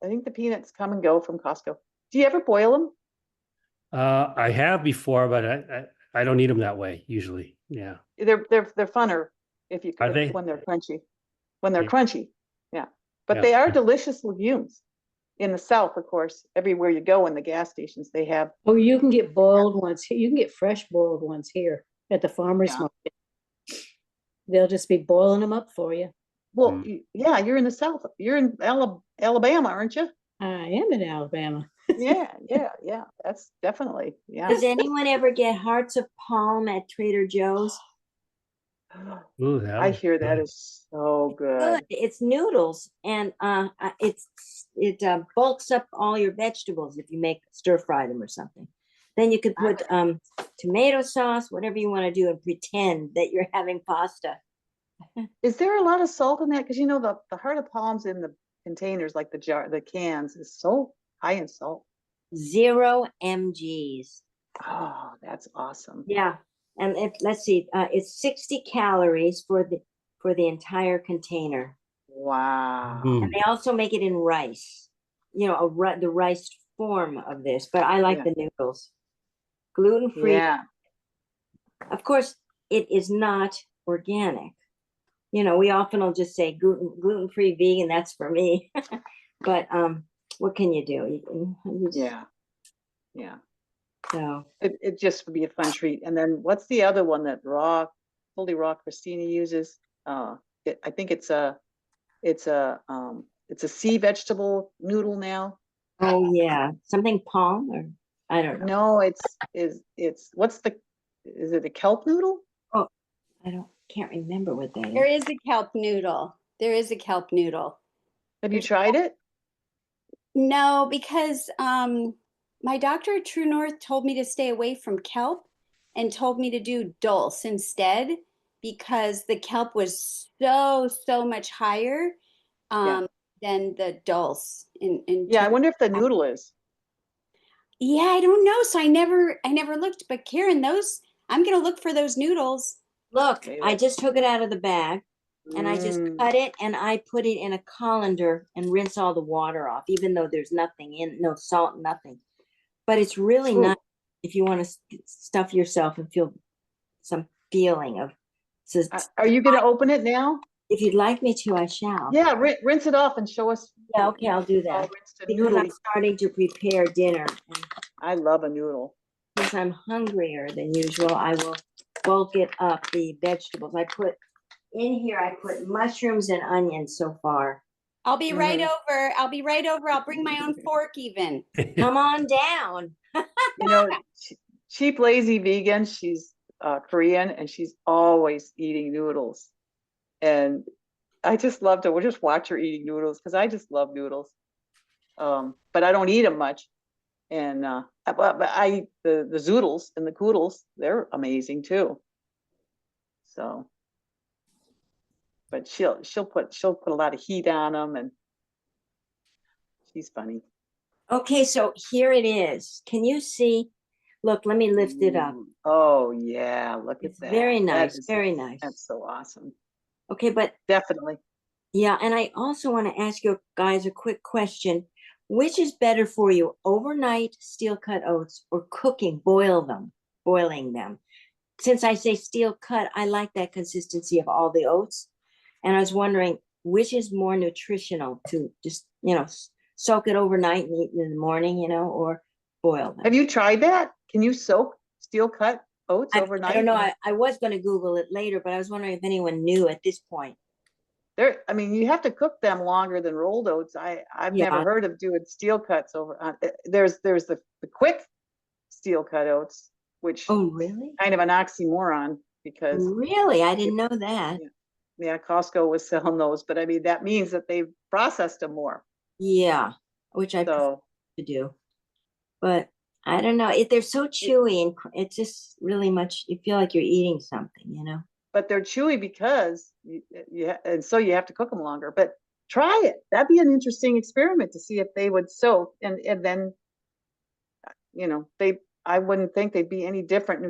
I think the peanuts come and go from Costco. Do you ever boil them? I have before, but I don't eat them that way usually. Yeah. They're funner Are they? when they're crunchy. When they're Yeah. crunchy, yeah. But Yeah. they are delicious legumes. In the South, of course, everywhere you go in the gas stations, they have. Oh, you can get boiled ones. You can get fresh boiled ones here at the farmer's Yeah. market. They'll just be boiling them up for you. Well, yeah, you're in the South. You're in Alabama, aren't you? I am in Alabama. Yeah. That's definitely, yeah. Does anyone ever get hearts of palm at Trader Joe's? Ooh, that I was hear that good. is so Good. good. It's noodles, and it bulks up all your vegetables if you make stir fry them or something. Then you could put tomato sauce, whatever you want to do, and pretend that you're having pasta. Is there a lot of salt in that? Because the heart of palms in the containers, like the cans, is so high in salt. 0 mgs. Oh, that's awesome. Yeah, and let's see, it's 60 calories for the entire container. Wow. Mm. And they also make it in rice, the rice form of this, but I like the noodles. Gluten-free. Yeah. Of course, it is not organic. We often will just say gluten-free vegan, that's for me. But what can you do? You just, Yeah. So It just would be a fun treat. And then what's the other one that fully raw Christina uses? I think it's a sea vegetable noodle now. oh yeah, something palm, or I don't know. No, it's is it a kelp noodle? Oh, can't remember what that There is. is a kelp noodle. There is a kelp noodle. Have you tried it? No, because my doctor at True North told me to stay away from kelp and told me to do dulse instead because the kelp was so much higher than the dulse. Yeah, I wonder if the noodle is. Yeah, I don't know. So I never looked. But Karen, I'm gonna look for those noodles. Look, Okay, I just took it out of the bag. and I just Mm. cut it and I put it in a colander and rinse all the water off, even though there's nothing in, no salt, nothing. But it's really Ooh. nice if you want to stuff yourself and feel some feeling of. So Are you gonna open it now? if you'd like me to, I shall. Yeah, rinse it off and show us. Yeah, okay, I'll do All that. rinsed and Because I'm noodly. starting to prepare dinner. And I love a noodle. since I'm hungrier than usual, I will bulk it up, the vegetables. I put in here, I put mushrooms and onions so far. I'll be right Mhm. over. I'll be right over. I'll bring my own fork even. Come on down. You know, cheap, lazy vegan. She's Korean and she's always eating noodles. And I just love to just watch her eating noodles because I just love noodles. But I don't eat them much. And but I eat the zoodles and the koodles. They're amazing too. So, but she'll put a lot of heat on them, and she's funny. Okay, so here it is. Can you see? Look, let me lift it up. Ooh. Oh yeah, look at It's that. very That nice, is- very nice. That's so awesome. Okay, but Definitely. yeah, and I also want to ask you guys a quick question. Which is better for you, overnight steel cut oats or cooking, boiling them? Since I say steel cut, I like that consistency of all the oats. And I was wondering which is more nutritional to just, soak it overnight and eat it in the morning, or boil them. Have you tried that? Can you soak steel cut oats I overnight? don't know. I was going to Google it later, but I was wondering if anyone knew at this point. I mean, you have to cook them longer than rolled oats. I've Yeah. never heard of doing steel cuts over. There's the quick steel cut oats, which Oh, really? kind of an oxymoron because Really? I didn't know that. yeah, Costco was selling those, but I mean that means that they've processed them more. Yeah, which I prefer So to do. But I don't know. They're so chewy and it's just really much, you feel like you're eating something. but they're chewy because and so you have to cook them longer. But try it. That'd be an interesting experiment to see if they would soak and then I wouldn't think they'd be any different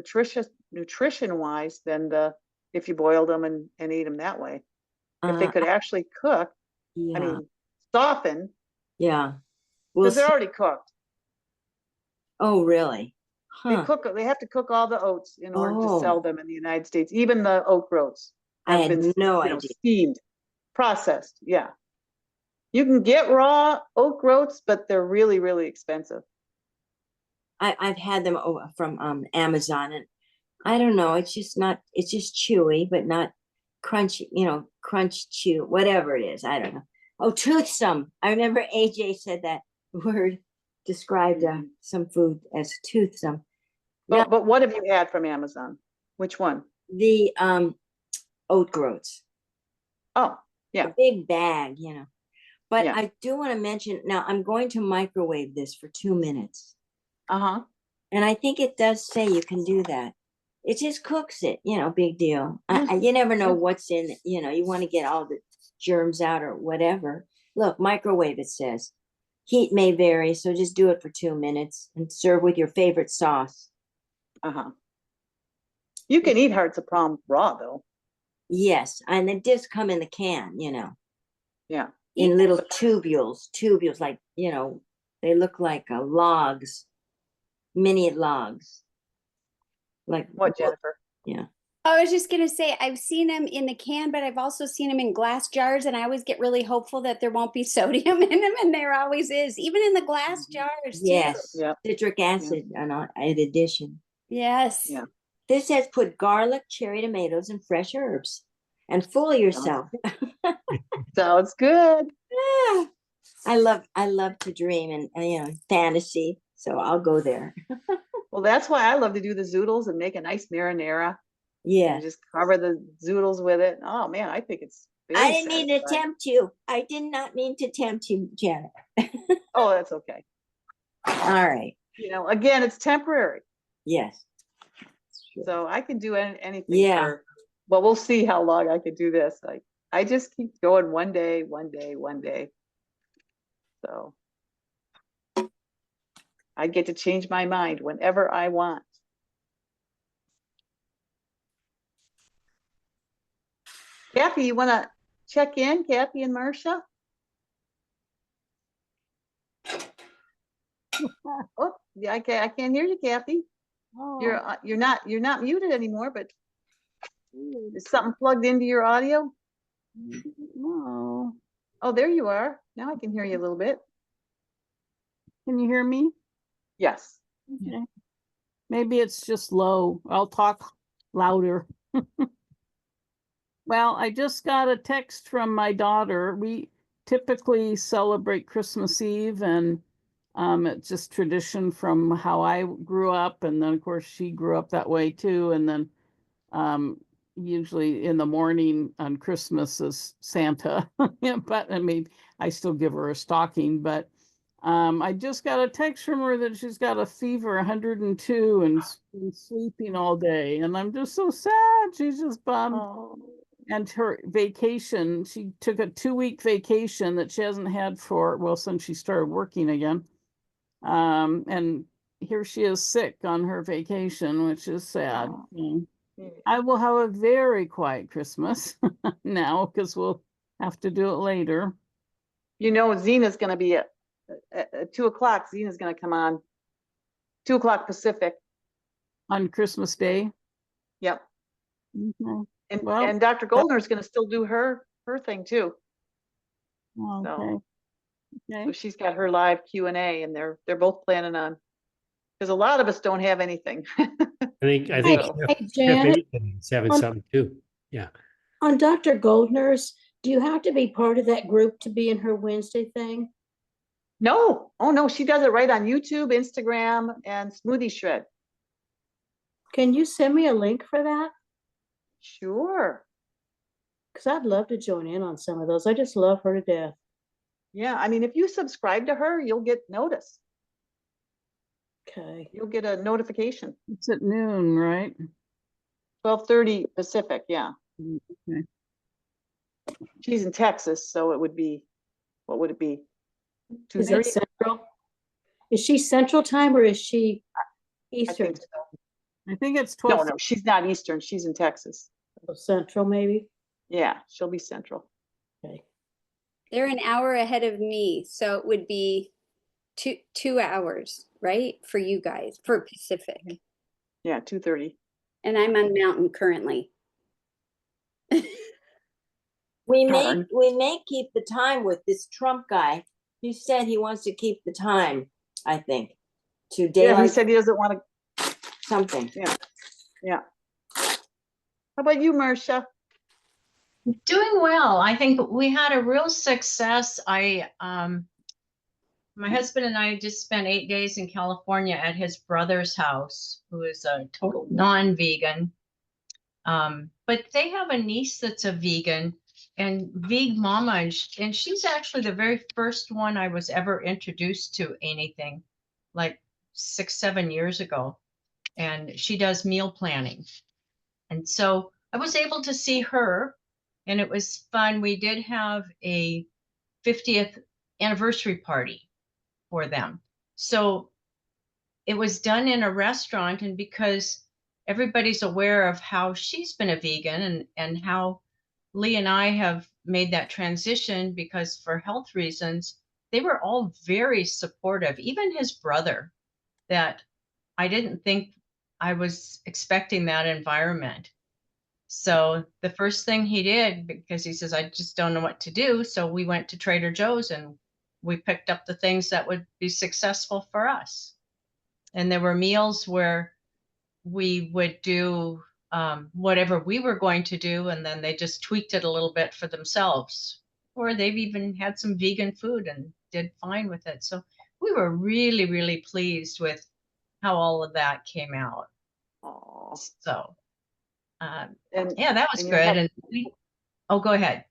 nutrition wise than if you boiled them and ate them that way. If they could actually cook, I Yeah, mean, soften, yeah. We'll because they're see. already cooked. Oh, really? They Huh. cook. They have to cook all the oats in order to sell Oh, them in the United States. Even the oat groats I have had been, no idea. steamed, processed. Yeah, you can get raw oat groats, but they're really, really expensive. I've had them from Amazon, and I don't know. It's just not. It's just chewy, but not crunchy. Crunch chew, whatever it is. I don't know. Oh, toothsome. I remember AJ said that word described Mhm. some food as toothsome. Now But what have you had from Amazon? Which one? the oat groats, Oh, yeah. a big bag. But Yeah. I do want to mention now. I'm going to microwave this for 2 minutes. Uh-huh. And I think it does say you can do that. It just cooks it, big deal. Yeah. You never know Yeah. what's in it. You want to get all the germs out or whatever. Look, microwave, it says. Heat may vary, so just do it for 2 minutes and serve with your favorite sauce. Uh-huh. You can eat hearts of palm raw though. Yes, and it does come in the can, Yeah. in little tubules, like, they look like logs, mini logs. Like What, Jennifer? Yeah. I was just gonna say, I've seen them in the can, but I've also seen them in glass jars, and I always get really hopeful that there won't be sodium in them, and there always is, even in the glass Mhm. jars too. Yes, Yeah. citric acid in addition. Yes. Yeah. This says put garlic, cherry tomatoes, and fresh herbs, and fool yourself. Sounds good. I love to dream and fantasy, so I'll go there. Well, that's why I love to do the zoodles and make a nice marinara Yeah, and just cover the zoodles with it. Oh man, I think it's very I didn't mean to satisfying. tempt you. I did not mean to tempt you, Janet. Oh, that's okay. All right. Again, it's temporary. Yes. So I can do anything Yeah. well, we'll see how long I can do this. I just keep going one day, one day, one day. So I get to change my mind whenever I want. Kathy, you want to check in, Kathy and Marcia? Oh, yeah, I can't hear you, Kathy. Oh, You're not muted anymore, but weird. is something plugged into your audio? No. Oh, there you are. Now I can hear you a little bit. Can you hear me? Yes. Okay. Maybe it's just low. I'll talk louder. Well, I just got a text from my daughter. We typically celebrate Christmas Eve, and it's just tradition from how I grew up. And then, of course, she grew up that way too. And then usually in the morning on Christmas is Santa. Yeah, but I mean, I still give her a stocking. But I just got a text from her that she's got a fever, 102, and been sleeping all day. And I'm just so sad. She's just bummed. Oh, And her vacation, she took a 2-week vacation that she hasn't had for, well, since she started working again. And here she is sick on her vacation, which is sad. Oh. I will have a very quiet Christmas now because we'll have to do it later. You know, Zena's going to be at 2:00. Zena's going to come on 2:00 Pacific. On Christmas Day. Yep. Okay. And and Dr. Goldner's going to still do her thing too. Okay. So she's got her live Q&A, and they're both planning on, because a lot of us don't have anything. I think Hey, Janet, is having on- something too. Yeah. on Dr. Goldner's, do you have to be part of that group to be in her Wednesday thing? No, oh no, she does it right on YouTube, Instagram, and Smoothie Shred. Can you send me a link for that? Sure. Because I'd love to join in on some of those. I just love her to death. Yeah, I mean, if you subscribe to her, you'll get notice. Okay. You'll get a notification. It's at noon, right? 12:30 Pacific, yeah. Okay. She's in Texas, so it would be, what would it be? Is it 2:30? Central? Is she Central Time or is she I Eastern? think so. I think it's No, 12. no, she's not Eastern. She's in Texas. Central, maybe? Yeah, she'll be Central. Okay. They're an hour ahead of me, so it would be 2 hours, right? For you guys, for Pacific. Yeah, 2:30. And I'm on Mountain currently. We Darn. may keep the time with this Trump guy. He said he wants to keep the time, I think, to Yeah, he daylight said he doesn't want to. something. Yeah. How about you, Marcia? Doing well. I think we had a real success. My husband and I just spent 8 days in California at his brother's house, who is a total non-vegan. But they have a niece that's a vegan, and Veg Mama, and she's actually the very first one I was ever introduced to anything, like 6-7 years ago. And she does meal planning. And so I was able to see her, and it was fun. We did have a 50th anniversary party for them. So it was done in a restaurant, and because everybody's aware of how she's been a vegan and how Lee and I have made that transition because for health reasons, they were all very supportive, even his brother, that I didn't think I was expecting that environment. So the first thing he did, because he says, I just don't know what to do. So we went to Trader Joe's and we picked up the things that would be successful for us. And there were meals where we would do whatever we were going to do, and then they just tweaked it a little bit for themselves. Or they've even had some vegan food and did fine with it. So we were really, really pleased with how all of that came out. Oh, So and yeah, that was and good. And oh, go ahead.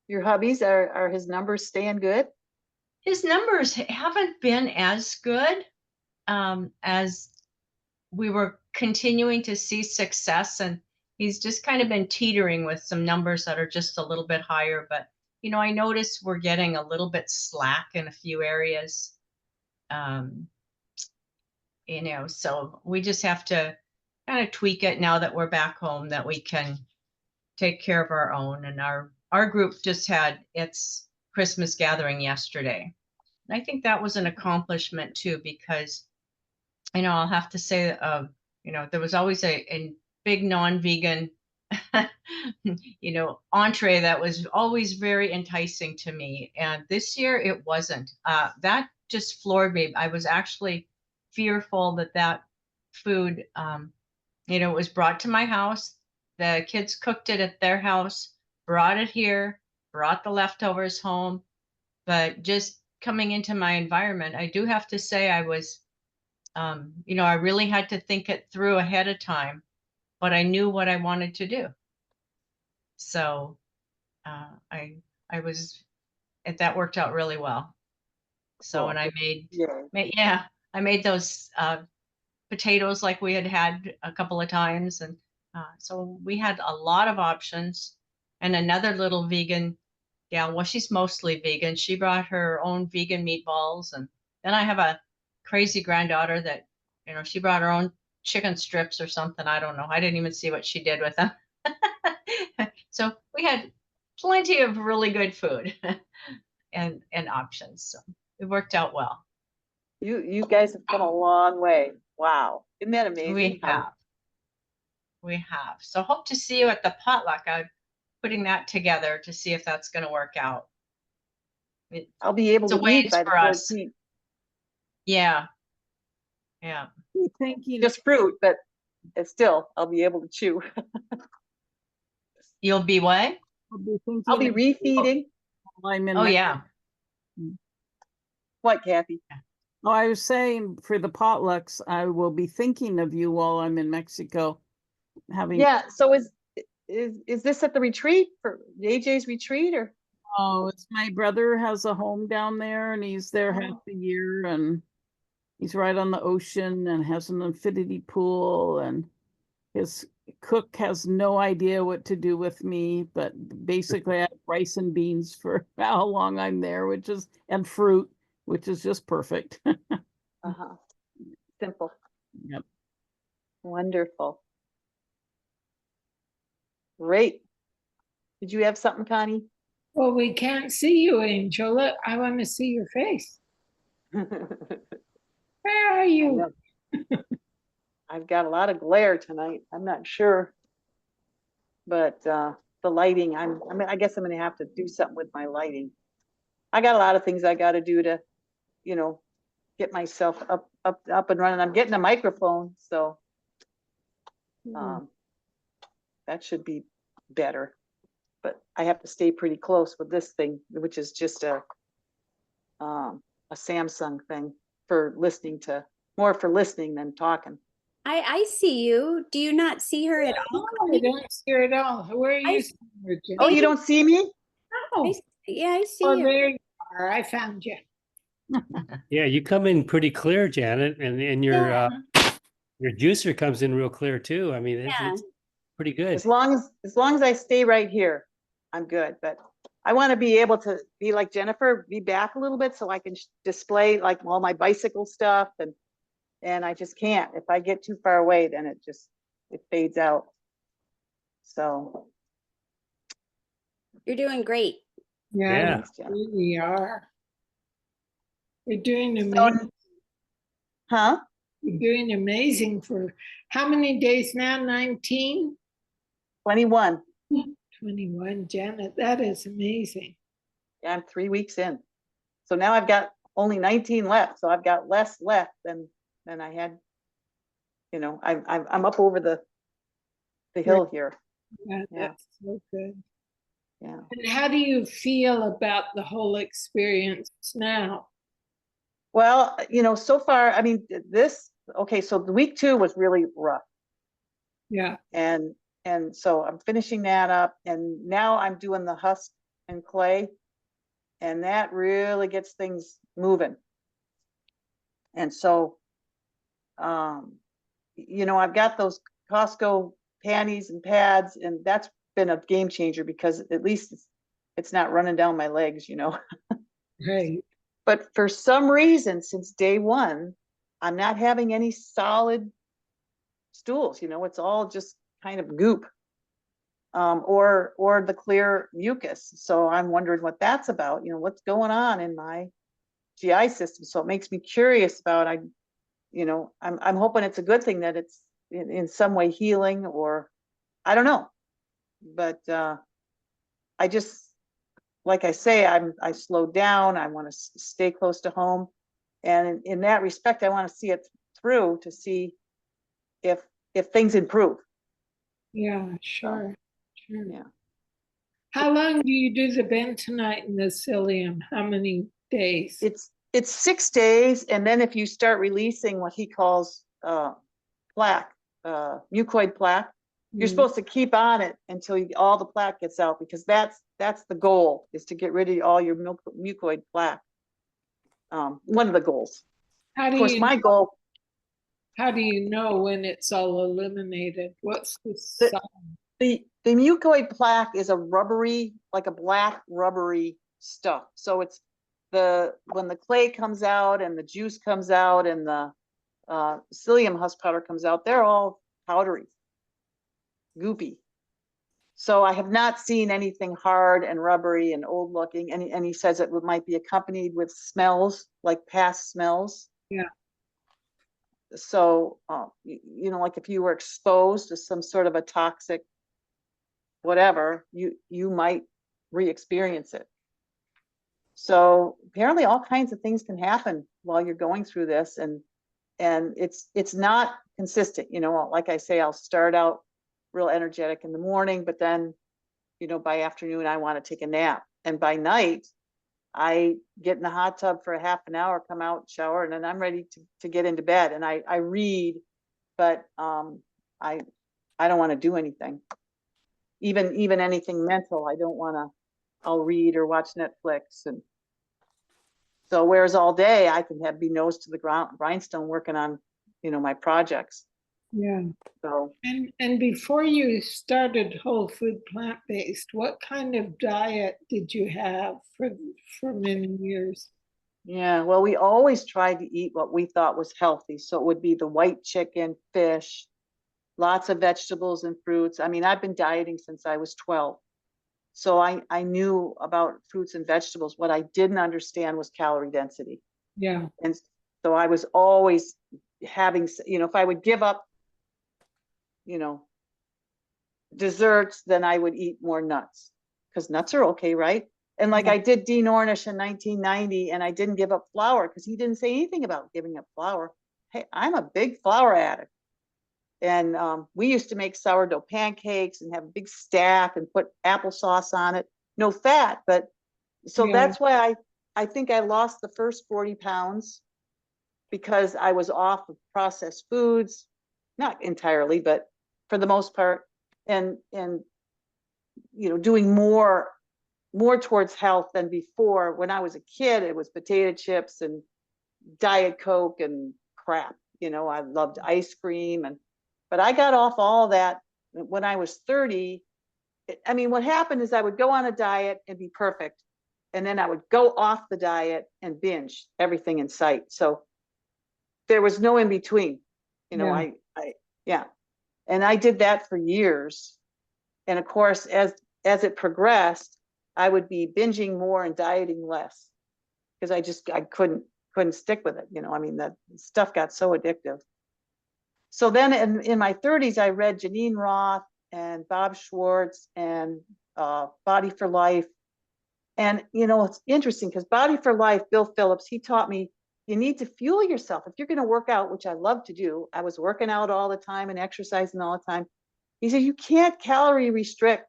your hubbies, are his numbers staying good? His numbers haven't been as good as we were continuing to see success, and he's just kind of been teetering with some numbers that are just a little bit higher. But I noticed we're getting a little bit slack in a few areas. So we just have to kind of tweak it now that we're back home, that we can take care of our own. And our group just had its Christmas gathering yesterday. And I think that was an accomplishment too, because, I'll have to say, there was always a big non-vegan, entree that was always very enticing to me. And this year it wasn't. That just floored me. I was actually fearful that food, was brought to my house. The kids cooked it at their house, brought it here, brought the leftovers home. But just coming into my environment, I do have to say I was, I really had to think it through ahead of time, but I knew what I wanted to do. So I was, that worked out really well. So, Cool. and I Yeah. I made those potatoes like we had a couple of times. And so we had a lot of options. And another little vegan gal, well, she's mostly vegan. She brought her own vegan meatballs. And then I have a crazy granddaughter that, she brought her own chicken strips or something. I don't know. I didn't even see what she did with them. So we had plenty of really good food and options. So it worked out well. You guys have come a long way. Wow. Isn't that amazing? We have. We have. So hope to see you at the potluck. I'm putting that together to see if that's going to work out. I'll be able It's a to eat ways by the for us. 14th. Yeah. Yeah. Thinking, Just fruit, but it's still, I'll be able to chew. You'll be what? I'll be refeeding. I'm in Oh, yeah. What, Kathy? Oh, I was saying for the potlucks, I will be thinking of you while I'm in Mexico. Yeah. So is this at the retreat for AJ's retreat or? Oh, it's my brother has a home down there and he's there half the year and he's right on the ocean and has an infinity pool and his cook has no idea what to do with me, but basically I have rice and beans for how long I'm there, and fruit, which is just perfect. Uh-huh. Simple. Yep. Wonderful. Great. Did you have something, Connie? Well, we can't see you, Angel. I want to see your face. Where are you? I've got a lot of glare tonight. I'm not sure. But the lighting, I guess I'm gonna have to do something with my lighting. I got a lot of things I gotta do to, get myself up and running. I'm getting a microphone, so that should be better. But I have to stay pretty close with this thing, which is just a Samsung thing more for listening than talking. I see you. Do you not see her at all? I don't see her at all. Where are you? Oh, you don't see me? Oh, Yeah, I see oh, you. there you are. I found you. Yeah, you come in pretty clear, Janet, and Yeah. your juicer comes in real clear too. I mean, Yeah. it's pretty good. As long as I stay right here, I'm good. But I want to be able to be like Jennifer, be back a little bit so I can display like all my bicycle stuff and I just can't. If I get too far away, then it fades out. So You're doing great. Yeah. thanks, Jen. You really are. You're doing So, amazing. huh? You're doing amazing for how many days now? 19? 21. 21, Janet. That is amazing. Yeah, I'm 3 weeks in. So now I've got only 19 left. So I've got less left than I had. I'm up over the hill here. Yeah, Yeah. that's so good. Yeah. And how do you feel about the whole experience now? Well, so far, I mean, so the week 2 was really rough. Yeah. And so I'm finishing that up and now I'm doing the husk and clay and that really gets things moving. And so, I've got those Costco panties and pads and that's been a game changer because at least it's not running down my legs, Right. But for some reason, since day 1, I'm not having any solid stools, it's all just kind of goop. or the clear mucus. So I'm wondering what that's about, what's going on in my GI system. So it makes me curious about, I'm hoping it's a good thing, that it's in some way healing, or I don't know. But I just, like I say, I slowed down. I want to stay close to home. And in that respect, I want to see it through to see if things improve. Yeah, sure. Sure. Yeah. How long do you do the bentonite and the psyllium? How many days? It's 6 days, and then if you start releasing what he calls plaque, mucoid plaque, you're Mm, supposed to keep on it until all the plaque gets out, because that's the goal, is to get rid of all your mucoid plaque. One of the goals. How Of do course, you my goal, how do you know when it's all eliminated? What's the The- sign? the mucoid plaque is a rubbery, like a black rubbery stuff. So it's when the clay comes out and the juice comes out and the psyllium husk powder comes out, they're all powdery, goopy. So I have not seen anything hard and rubbery and old looking. And he says it might be accompanied with smells, like past smells. Yeah. So, like if you were exposed to some sort of a toxic whatever, you might re-experience it. So apparently all kinds of things can happen while you're going through this, and it's not consistent. Like I say, I'll start out real energetic in the morning, but then by afternoon I want to take a nap, and by night I get in the hot tub for a half an hour, come out, shower, and then I'm ready to get into bed. And I read, but I don't want to do anything, even anything mental. I don't want to. I'll read or watch Netflix. And so whereas all day I can be nose to the grindstone working on my projects. Yeah. So And before you started whole food plant-based, what kind of diet did you have for many years? yeah, well, we always tried to eat what we thought was healthy. So it would be the white chicken, fish, lots of vegetables and fruits. I mean, I've been dieting since I was 12. So I knew about fruits and vegetables. What I didn't understand was calorie density. Yeah. And so I was always having, if I would give up, desserts, then I would eat more nuts, because nuts are okay, right? And like Yeah. I did Dean Ornish in 1990, and I didn't give up flour because he didn't say anything about giving up flour. Hey, I'm a big flour addict. And we used to make sourdough pancakes and have a big stack and put applesauce on it. No fat, but so Yeah. that's why I think I lost the first 40 pounds, because I was off of processed foods, not entirely, but for the most part, and doing more towards health than before. When I was a kid, it was potato chips and Diet Coke and crap. I loved ice cream, but I got off all that when I was 30. I mean, what happened is I would go on a diet and be perfect, and then I would go off the diet and binge everything in sight. So there was no in between. Yeah. Yeah. And I did that for years. And of course, as it progressed, I would be binging more and dieting less, because I couldn't stick with it. I mean, that stuff got so addictive. So then in my 30s, I read Janine Roth and Bob Schwartz and Body for Life. And, it's interesting because Body for Life, Bill Phillips, he taught me you need to fuel yourself. If you're going to work out, which I love to do, I was working out all the time and exercising all the time. He said, you can't calorie restrict,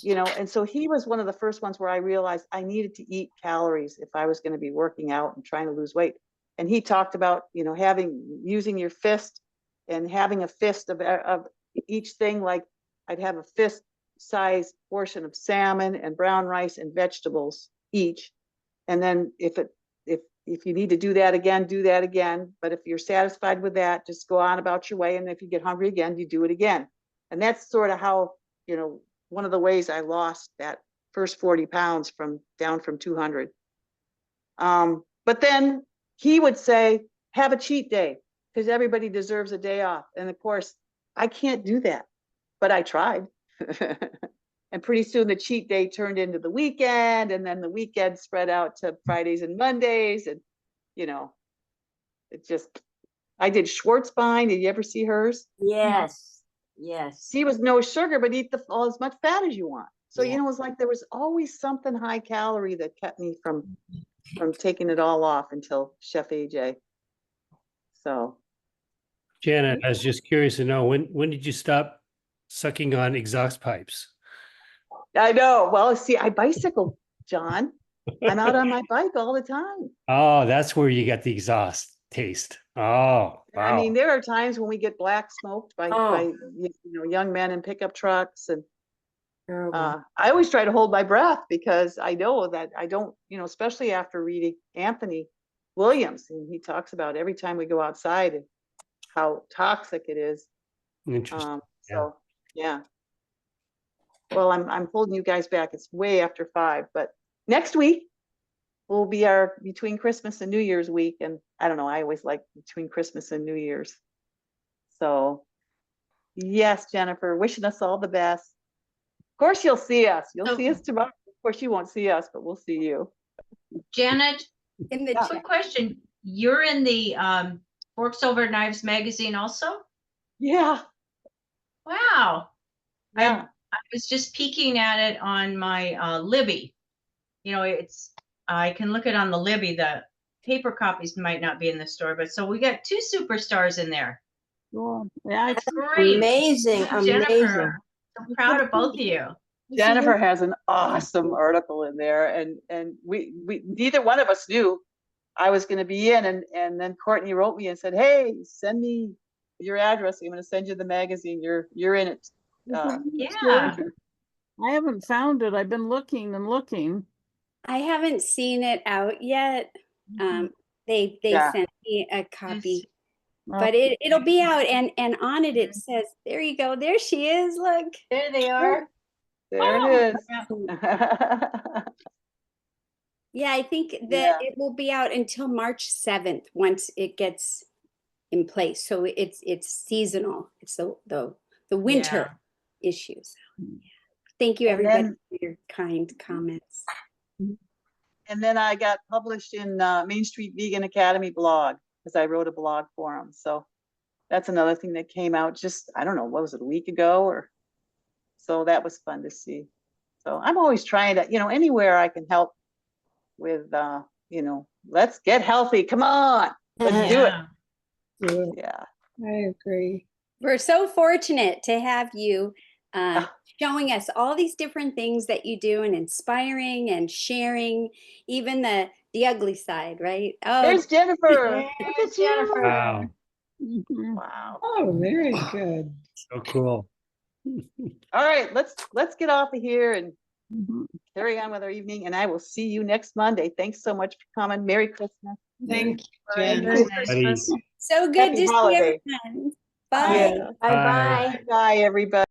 and so he was one of the first ones where I realized I needed to eat calories if I was going to be working out and trying to lose weight. And he talked about, using your fist and having a fist of each thing. Like I'd have a fist size portion of salmon and brown rice and vegetables each. And then if you need to do that again, do that again. But if you're satisfied with that, just go on about your way. And if you get hungry again, you do it again. And that's sort of how, one of the ways I lost that first 40 pounds down from 200. But then he would say, have a cheat day, because everybody deserves a day off. And of course, I can't do that, but I tried. And pretty soon the cheat day turned into the weekend, and then the weekend spread out to Fridays and Mondays, and you know, it just. I did Schwartzbein. Did you ever see hers? Yes, yes. She was no sugar, but eat all as much fat as you want. So Yeah. you know, it was like there was always something high calorie that kept me from taking it all off until Chef AJ. So Janet, I was just curious to know, when did you stop sucking on exhaust pipes? I know. Well, see, I bicycle, John. I'm out on my bike all the time. Oh, that's where you got the exhaust taste. Oh, I mean, wow. there are times when we get black smoked by Oh. young men in pickup trucks, and Terrible. I always try to hold my breath because I know that I don't, especially after reading Anthony Williams, and he talks about every time we go outside and how toxic it is. Interesting. So yeah. Well, I'm holding you guys back. It's way after 5, but next week will be our between Christmas and New Year's week, and I don't know. I always like between Christmas and New Year's. So yes, Jennifer, wishing us all the best. Of course, you'll see us. You'll see us tomorrow. Of course, you won't see us, but we'll see you. Janet, In the Yeah. quick chat. question. You're in the Forks Over Knives magazine also? Yeah. Wow. Yeah. I was just peeking at it on my Libby. I can look it on the Libby. The paper copies might not be in the store, but so we got 2 superstars in there. Cool. Yeah, That's great. Amazing, Jennifer, amazing. I'm proud of both of you. Jennifer has an awesome article in there, and we neither one of us knew I was going to be in, and then Courtney wrote me and said, "Hey, send me your address. I'm going to send you the magazine. You're in it." Yeah. I haven't found it. I've been looking and looking. I haven't seen it out yet. They Yeah. sent me a copy, Well, but it'll be out, and on it says, there you go, there she is, look. There they are. There Oh, it is. yeah. Yeah, I think that Yeah. it will be out until March 7th once it gets in place. So it's seasonal. It's the winter issues. Thank you, And everybody, then- for your kind comments. And then I got published in Main Street Vegan Academy blog because I wrote a blog for them. So that's another thing that came out just, I don't know, what was it, a week ago or so. That was fun to see. So I'm always trying to, anywhere I can help with, let's get healthy. Come on, let's do it. Yeah. Yeah. I agree. We're so fortunate to have you Ah. showing us all these different things that you do and inspiring and sharing, even the ugly side, right? Oh, There's Jennifer. There's Look at you. Jennifer. Wow. mhm. Wow. Oh, very good. So cool. All right, let's get off of here and Mhm. carry on with our evening. And I will see you next Monday. Thanks so much for coming. Merry Christmas. Thank you, Merry Jen. Christmas. so good Happy to see holiday. everyone. Bye. Yeah. Bye-bye. Bye, everybody.